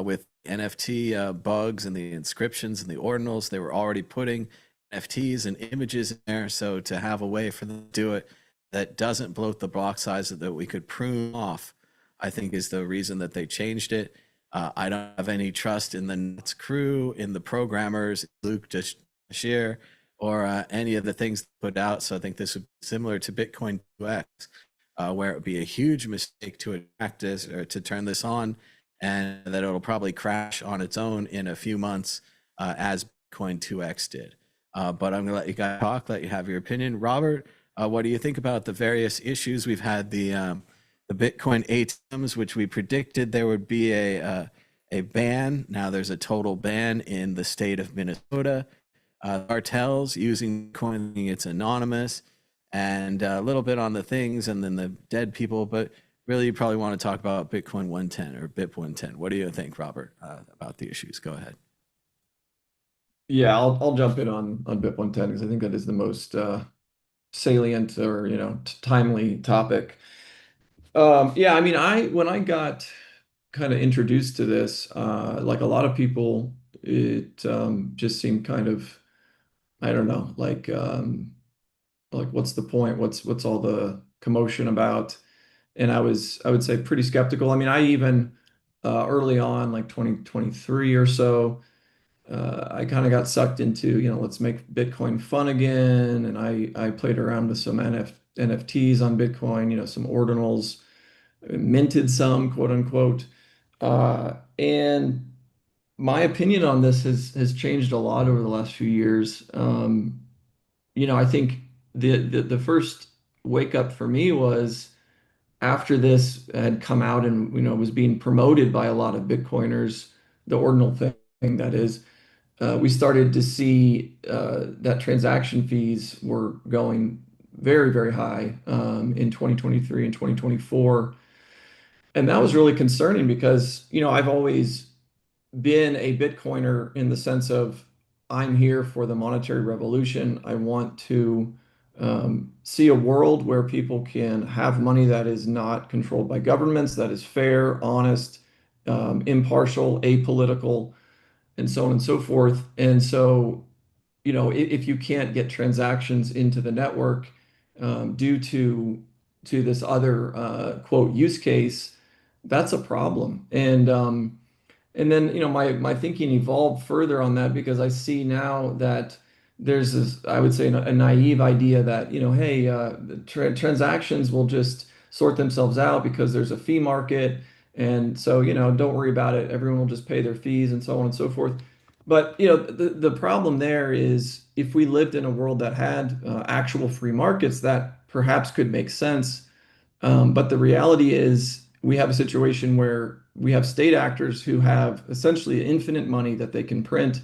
With NFT bugs and the inscriptions and the ordinals, they were already putting NFTs and images in there. So to have a way for them to do it that doesn't bloat the block size that we could prune off, I think is the reason that they changed it. I don't have any trust in the Nets crew, in the programmers, Luke Share, or any of the things put out. So I think this would be similar to Bitcoin 2x, where it would be a huge mistake to attract this or to turn this on, and that it'll probably crash on its own in a few months, as Bitcoin 2x did. But I'm going to let you guys talk, let you have your opinion. Robert, what do you think about the various issues? We've had the Bitcoin ATMs, which we predicted there would be a ban. Now there's a total ban in the state of Minnesota. Cartels using Bitcoin, it's anonymous, and a little bit on the things, and then the dead people. But really, you probably want to talk about Bitcoin 110 or BIP 110. What do you think, Robert, about the issues? Go ahead. Yeah, I'll jump in on BIP 110 because I think that is the most salient or timely topic. Yeah, I mean, I when I got kind of introduced to this, like a lot of people, it just seemed kind of, I don't know, like what's the point? What's all the commotion about? And I would say pretty skeptical. I mean, I even early on, like 2023 or so, I kind of got sucked into, let's make Bitcoin fun again, and I played around with some NFTs on Bitcoin, some ordinals, minted some, quote unquote. And my opinion on this has changed a lot over the last few years. I think the first wake up for me was after this had come out and was being promoted by a lot of Bitcoiners, the ordinal thing that is, we started to see that transaction fees were going very, very high in 2023 and 2024. And that was really concerning because, I've always been a Bitcoiner in the sense of I'm here for the monetary revolution. I want to see a world where people can have money that is not controlled by governments, that is fair, honest, impartial, apolitical, and so on and so forth. And so, if you can't get transactions into the network due to this other quote use case, that's a problem. And then, my thinking evolved further on that because I see now that there's this, I would say, a naive idea that, hey, the transactions will just sort themselves out because there's a fee market. And so, don't worry about it. Everyone will just pay their fees and so on and so forth. But, the problem there is if we lived in a world that had actual free markets, that perhaps could make sense. But the reality is, we have a situation where we have state actors who have essentially infinite money that they can print.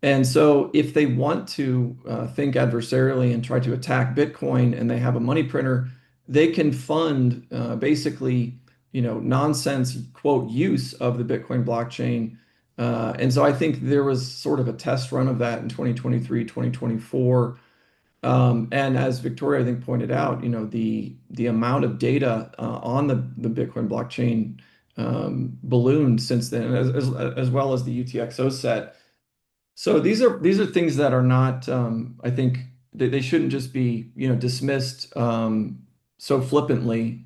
And so, if they want to think adversarially and try to attack Bitcoin and they have a money printer, they can fund basically, nonsense, quote, use of the Bitcoin blockchain. And so, I think there was sort of a test run of that in 2023, 2024. And as Victoria, I think, pointed out, the amount of data on the Bitcoin blockchain ballooned since then, as well as the UTXO set. So these are things that are not, I think, they shouldn't just be, dismissed so flippantly.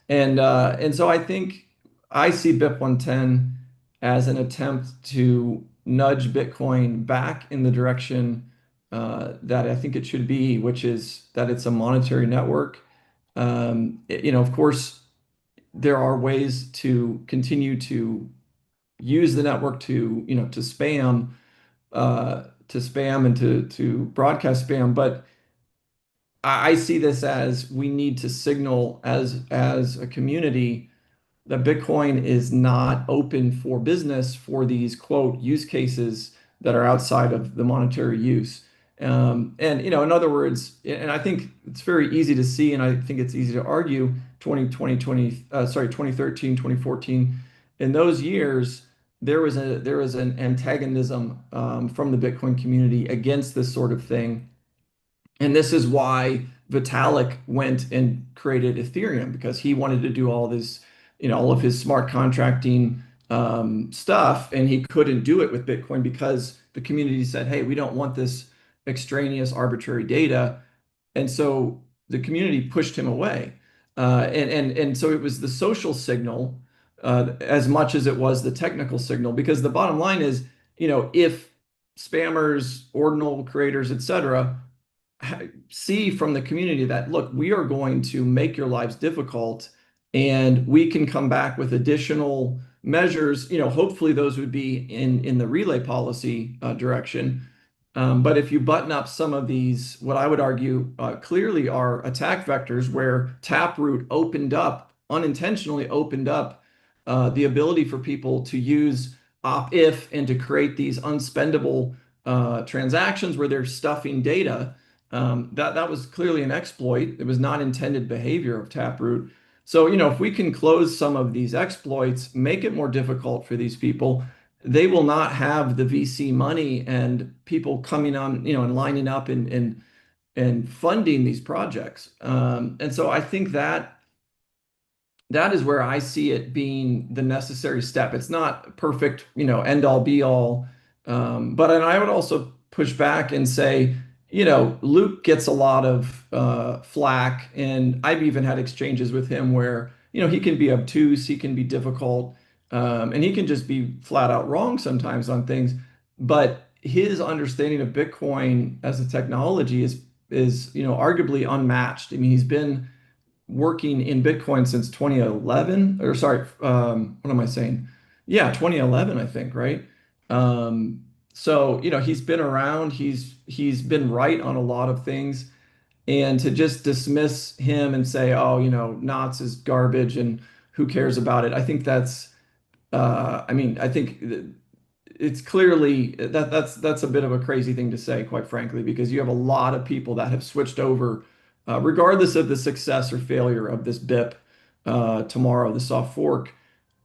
And so I think I see BIP 110 as an attempt to nudge Bitcoin back in the direction that I think it should be, which is that it's a monetary network. Of course, there are ways to continue to use the network to spam and to broadcast spam. But I see this as we need to signal as a community that Bitcoin is not open for business for these quote use cases that are outside of the monetary use. And in other words, and I think it's very easy to see, and I think it's easy to argue 2013, 2014, in those years, there was an antagonism from the Bitcoin community against this sort of thing. And this is why Vitalik went and created Ethereum because he wanted to do all this, all of his smart contracting stuff, and he couldn't do it with Bitcoin because the community said, "Hey, we don't want this extraneous arbitrary data," and so the community pushed him away. And so it was the social signal as much as it was the technical signal, because the bottom line is, if spammers, ordinal creators, etc see from the community that, look, we are going to make your lives difficult and we can come back with additional measures, hopefully those would be in the relay policy direction. But if you button up some of these, what I would argue clearly are attack vectors where Taproot unintentionally opened up the ability for people to use op-if and to create these unspendable transactions where they're stuffing data. That was clearly an exploit. It was not intended behavior of Taproot. So, if we can close some of these exploits, make it more difficult for these people, they will not have the VC money and people coming on, and lining up and funding these projects. And so I think that is where I see it being the necessary step. It's not perfect, end all be all. But and I would also push back and say, Luke gets a lot of flack, and I've even had exchanges with him where, he can be obtuse, he can be difficult, and he can just be flat out wrong sometimes on things. But his understanding of Bitcoin as a technology is arguably unmatched. I mean, he's been working in Bitcoin since 2011, or sorry, what am I saying? Yeah, 2011, I think, right? So, he's been around, he's been right on a lot of things. And to just dismiss him and say, oh, Knots is garbage and who cares about it? I think I think it's clearly that's a bit of a crazy thing to say, quite frankly, because you have a lot of people that have switched over, regardless of the success or failure of this BIP. tomorrow, the soft fork,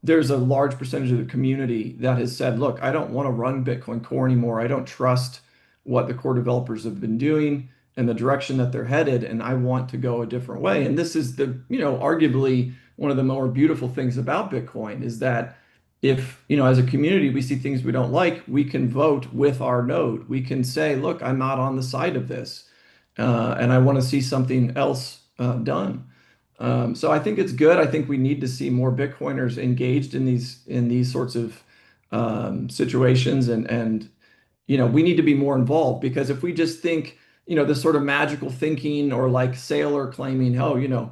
there's a large percentage of the community that has said, look, I don't want to run Bitcoin Core anymore. I don't trust what the core developers have been doing and the direction that they're headed, and I want to go a different way. And this is the, arguably one of the more beautiful things about Bitcoin is that if, as a community, we see things we don't like, we can vote with our node. We can say, look, I'm not on the side of this, and I want to see something else done. So I think it's good. I think we need to see more Bitcoiners engaged in these sorts of situations, and we need to be more involved, because if we just think, this sort of magical thinking, or like Saylor claiming, oh,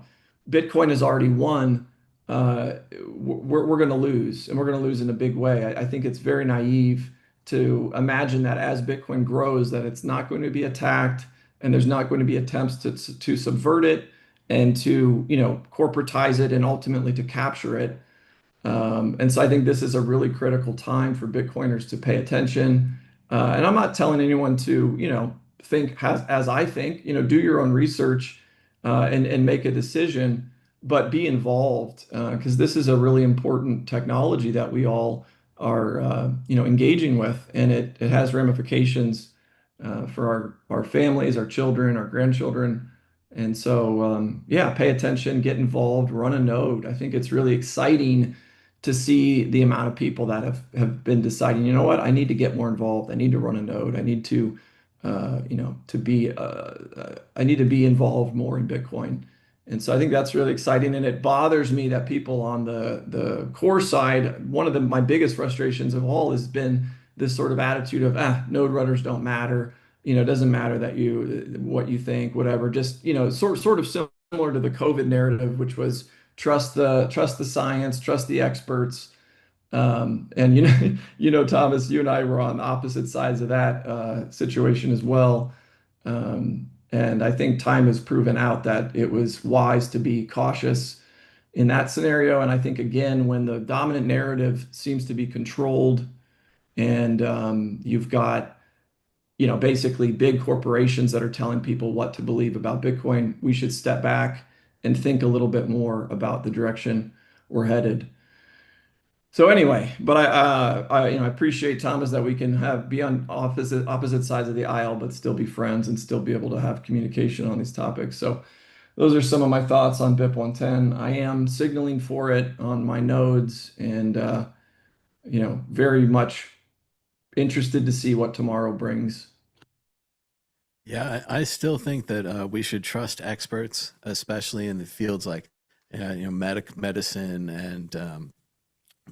Bitcoin has already won, we're going to lose, and we're going to lose in a big way. I think it's very naive to imagine that as Bitcoin grows, that it's not going to be attacked, and there's not going to be attempts to subvert it and to, corporatize it and ultimately to capture it. And so I think this is a really critical time for Bitcoiners to pay attention. And I'm not telling anyone to, think as I think, do your own research, and make a decision, but be involved, because this is a really important technology that we all are, engaging with, and it has ramifications for our families, our children, our grandchildren. And so, yeah, pay attention, get involved, run a node. I think it's really exciting to see the amount of people that have been deciding, you know what, I need to get more involved. I need to run a node. I need to, I need to be involved more in Bitcoin. And so I think that's really exciting. And it bothers me that people on the core side, one of my biggest frustrations of all has been this sort of attitude of, node runners don't matter. It doesn't matter that what you think, whatever. Just, sort of similar to the COVID narrative, which was trust the science, trust the experts. And Thomas, you and I were on opposite sides of that situation as well. And I think time has proven out that it was wise to be cautious in that scenario. And I think, again, when the dominant narrative seems to be controlled, and you've got, basically big corporations that are telling people what to believe about Bitcoin, we should step back and think a little bit more about the direction we're headed. So anyway, but I appreciate, Thomas, that we can be on opposite sides of the aisle, but still be friends and still be able to have communication on these topics. So those are some of my thoughts on BIP 110. I am signaling for it on my nodes, and very much interested to see what tomorrow brings. Yeah, I still think that we should trust experts, especially in the fields like medicine and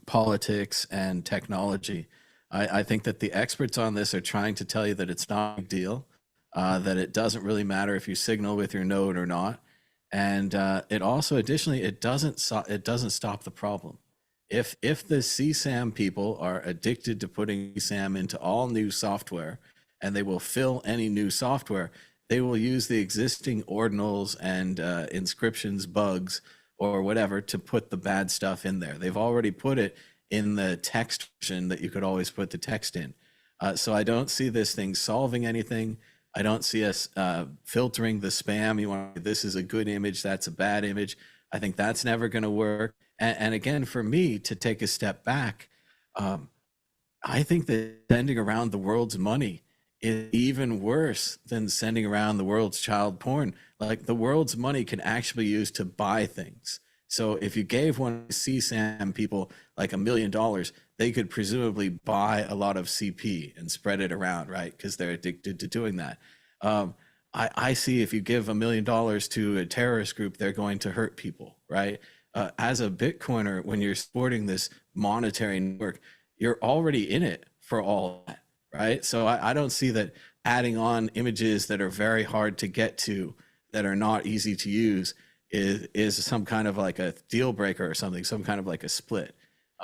politics and technology. I think that the experts on this are trying to tell you that it's not a big deal, that it doesn't really matter if you signal with your node or not, and it also additionally it doesn't stop the problem. If the CSAM people are addicted to putting CSAM into all new software, and they will fill any new software, they will use the existing ordinals and inscriptions bugs or whatever to put the bad stuff in there. They've already put it in the text version that you could always put the text in. So I don't see this thing solving anything. I don't see us filtering the spam. You want, this is a good image, that's a bad image. I think that's never going to work. And again, for me to take a step back, I think that sending around the world's money is even worse than sending around the world's child porn. Like, the world's money can actually be used to buy things. So if you gave one of the CSAM people like $1 million, they could presumably buy a lot of CP and spread it around, right? Because they're addicted to doing that. I see if you give $1 million to a terrorist group, they're going to hurt people, right? As a Bitcoiner, when you're supporting this monetary network, you're already in it for all that, right? So I don't see that adding on images that are very hard to get to, that are not easy to use, is some kind of like a deal breaker or something, some kind of like a split.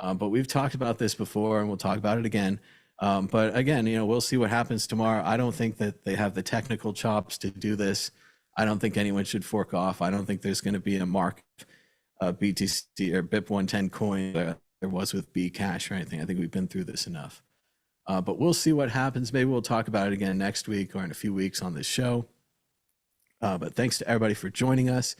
But we've talked about this before, and we'll talk about it again. But again, we'll see what happens tomorrow. I don't think that they have the technical chops to do this. I don't think anyone should fork off. I don't think there's going to be a mark BTC or BIP 110 coin there was with Bcash or anything. I think we've been through this enough. But we'll see what happens. Maybe we'll talk about it again next week or in a few weeks on this show. But thanks to everybody for joining us.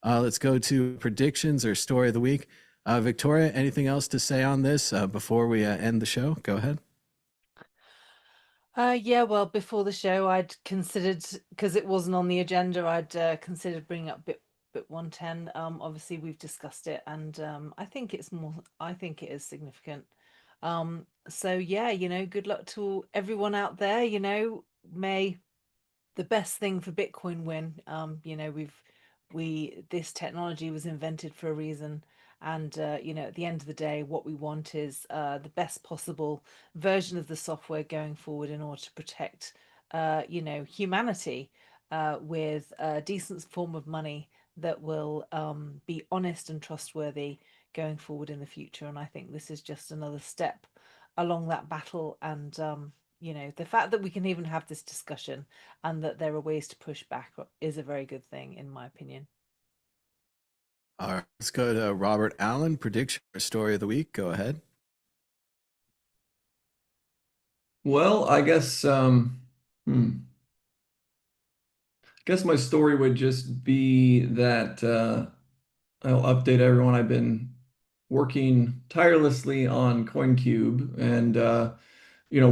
Let's go to predictions or story of the week. Victoria, anything else to say on this before we end the show? Go ahead. Yeah, well, before the show, I'd considered, because it wasn't on the agenda, I'd considered bringing up Bit 110. Obviously we've discussed it, and I think it is significant. So yeah, good luck to everyone out there. May the best thing for Bitcoin win. This technology was invented for a reason, and at the end of the day, what we want is the best possible version of the software going forward in order to protect, humanity with a decent form of money that will be honest and trustworthy going forward in the future. And I think this is just another step along that battle, and the fact that we can even have this discussion and that there are ways to push back is a very good thing, in my opinion. All right, let's go to Robert Allen. Prediction or story of the week. Go ahead. Well, I guess guess my story would just be that I'll update everyone. I've been working tirelessly on CoinCube, and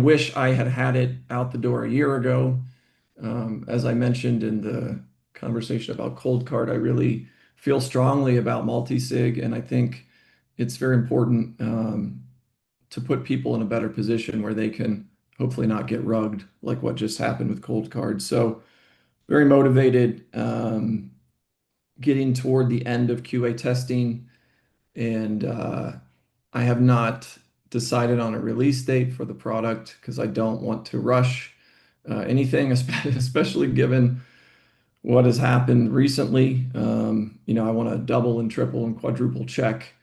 wish I had had it out the door a year ago. As I mentioned in the conversation about ColdCard, I really feel strongly about multi-sig, and I think it's very important to put people in a better position where they can hopefully not get rugged like what just happened with ColdCard. So very motivated, getting toward the end of QA testing, and I have not decided on a release date for the product because I don't want to rush anything, especially given what has happened recently. I want to double and triple and quadruple check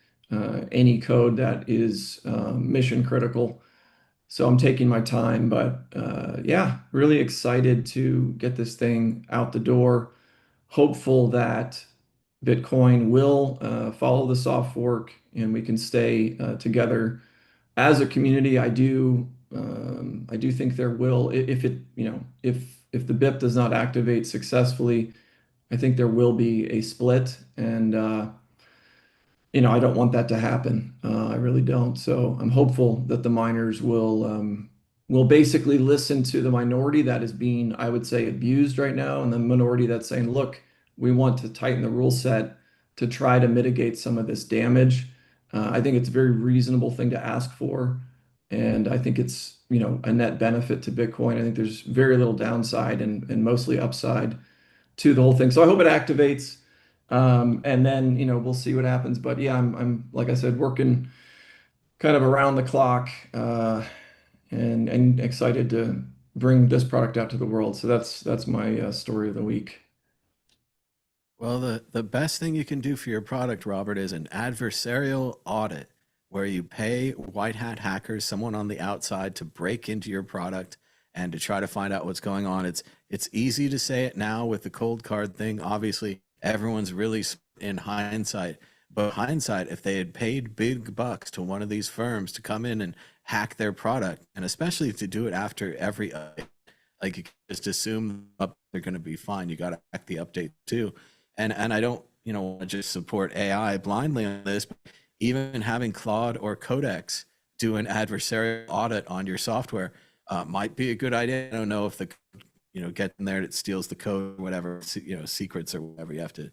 any code that is mission critical. So I'm taking my time, but yeah, really excited to get this thing out the door. Hopeful that Bitcoin will follow the soft fork and we can stay together as a community. I do think there will, if it, if the BIP does not activate successfully, I think there will be a split, and I don't want that to happen. I really don't. So I'm hopeful that the miners will basically listen to the minority that is being, I would say, abused right now, and the minority that's saying, look, we want to tighten the rule set to try to mitigate some of this damage. I think it's a very reasonable thing to ask for, and I think it's a net benefit to Bitcoin. I think there's very little downside and mostly upside to the whole thing. So I hope it activates. And then, we'll see what happens. But yeah, I'm like I said, working kind of around the clock, and excited to bring this product out to the world. So that's my story of the week. Well, the best thing you can do for your product, Robert, is an adversarial audit where you pay white hat hackers, someone on the outside, to break into your product and to try to find out what's going on. It's easy to say it now with the ColdCard thing. Obviously, everyone's really in hindsight. But hindsight, if they had paid big bucks to one of these firms to come in and hack their product, and especially to do it after every update, like you can just assume they're going to be fine. You got to hack the update too. And I don't, want to just support AI blindly on this, but even having Claude or Codex do an adversarial audit on your software might be a good idea. I don't know if the, get in there, it steals the code, or whatever, secrets or whatever, you have to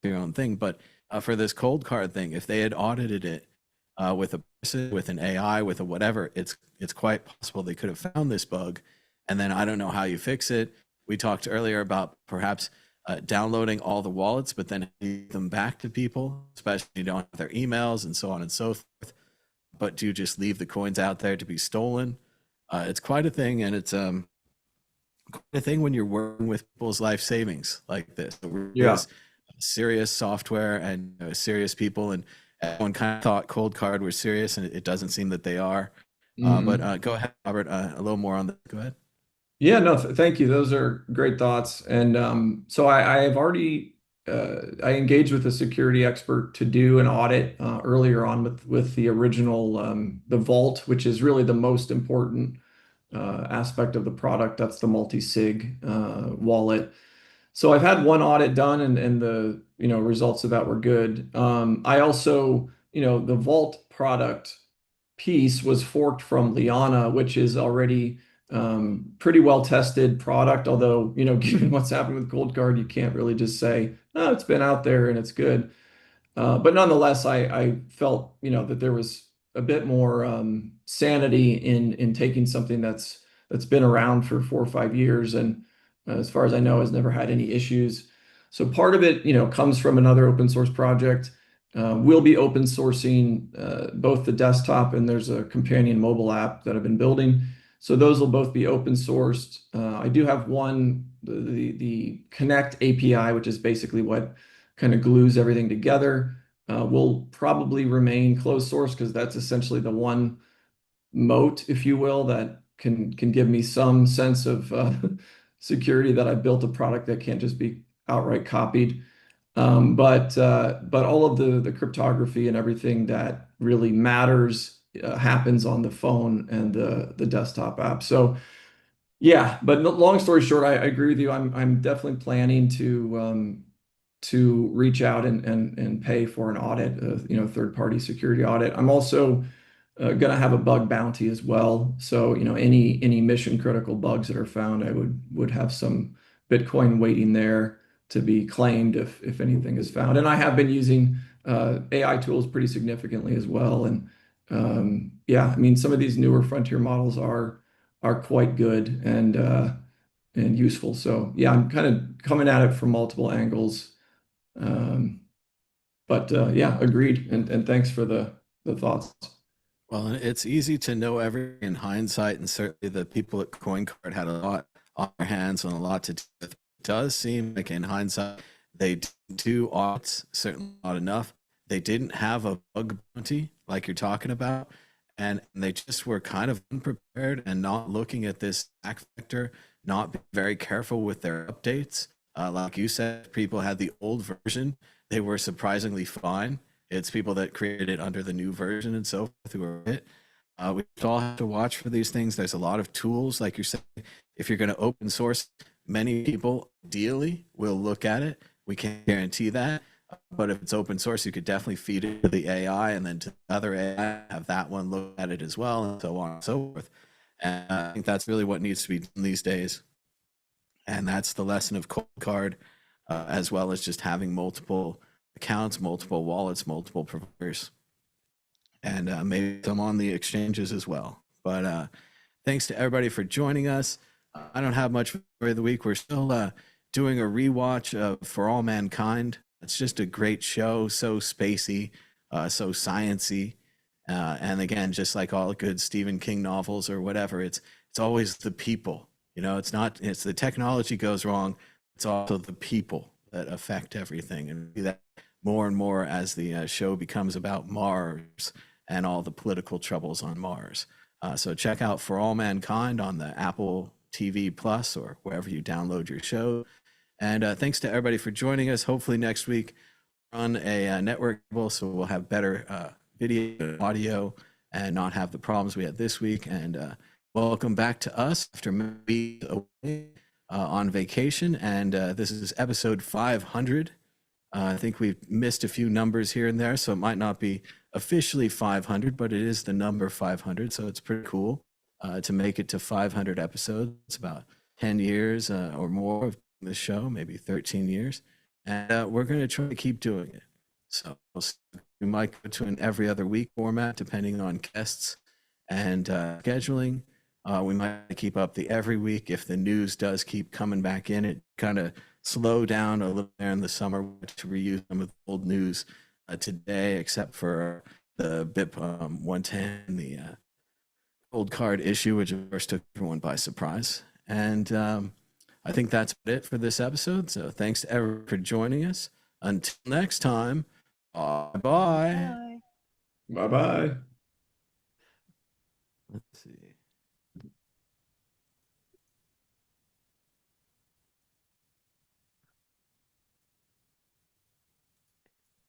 do your own thing. But for this ColdCard thing, if they had audited it with a person, with an AI, with a whatever, it's quite possible they could have found this bug. And then I don't know how you fix it. We talked earlier about perhaps downloading all the wallets, but then give them back to people, especially if you don't have their emails and so on and so forth. But do you just leave the coins out there to be stolen? It's quite a thing, and it's quite a thing when you're working with people's life savings like this. Yeah. It's serious software and serious people, and everyone kind of thought ColdCard was serious, and it doesn't seem that they are. But go ahead, Robert. A little more on that. Go ahead. Yeah, no, thank you. Those are great thoughts. And so I have already I engaged with a security expert to do an audit earlier on with the original the vault, which is really the most important aspect of the product. That's the multi-sig wallet. So I've had one audit done, and the results of that were good. I also, the Vault product piece was forked from Liana, which is already pretty well tested product. Although, given what's happened with ColdCard, you can't really just say, oh, it's been out there and it's good. But nonetheless, I felt, that there was a bit more sanity in taking something that's been around for 4 or 5 years, and as far as I know, has never had any issues. So part of it, comes from another open source project. We'll be open sourcing both the desktop, and there's a companion mobile app that I've been building. So those will both be open sourced. I do have one, the Connect API, which is basically what kind of glues everything together. Will probably remain closed source because that's essentially the one moat, if you will, that can give me some sense of security that I built a product that can't just be outright copied. But all of the cryptography and everything that really matters happens on the phone and the desktop app. So yeah, but long story short, I agree with you. I'm definitely planning to reach out and pay for an audit, third-party security audit. I'm also going to have a bug bounty as well. So, any mission critical bugs that are found, I would have some Bitcoin waiting there to be claimed if anything is found. And I have been using AI tools pretty significantly as well. And yeah, I mean, some of these newer frontier models are quite good and useful. So yeah, I'm kind of coming at it from multiple angles. But yeah, agreed. And thanks for the thoughts. Well, and it's easy to know everything in hindsight, and certainly the people at CoinCard had a lot on their hands and a lot to do with. It does seem like in hindsight they did do audits, certainly not enough. They didn't have a bug bounty like you're talking about, and they just were kind of unprepared and not looking at this attack vector, not being very careful with their updates. Like you said, people had the old version; they were surprisingly fine. It's people that created it under the new version and so forth who are it. We all have to watch for these things. There's a lot of tools, like you're saying. If you're going to open source, many people ideally will look at it. We can't guarantee that. But if it's open source, you could definitely feed it to the AI and then to the other AI, have that one look at it as well, and so on and so forth. And I think that's really what needs to be done these days. And that's the lesson of ColdCard, as well as just having multiple accounts, multiple wallets, multiple providers, and maybe some on the exchanges as well. But thanks to everybody for joining us. I don't have much for the week. We're still doing a rewatch of For All Mankind. It's just a great show, so spacey, so sciency, and again, just like all good Stephen King novels or whatever, it's always the people. It's not. It's the technology goes wrong. It's also the people that affect everything, and that more and more as the show becomes about Mars and all the political troubles on Mars. So check out For All Mankind on the Apple TV Plus or wherever you download your show. And thanks to everybody for joining us. Hopefully next week run a network so we'll have better video and audio and not have the problems we had this week. And welcome back to us after maybe away on vacation. And this is episode 500. I think we've missed a few numbers here and there, so it might not be officially 500, but it is the number 500. So it's pretty cool to make it to 500 episodes. It's about 10 years or more of the show, maybe 13 years. And we're going to try to keep doing it. So we might go to an every other week format, depending on guests and scheduling. We might keep up the every week if the news does keep coming back in. It kind of slow down a little there in the summer to reuse some of the old news today, except for the BIP 110, the ColdCard issue, which of course took everyone by surprise. And I think that's it for this episode. So thanks to everyone for joining us. Until next time, bye-bye. Bye. Bye-bye. Let's see.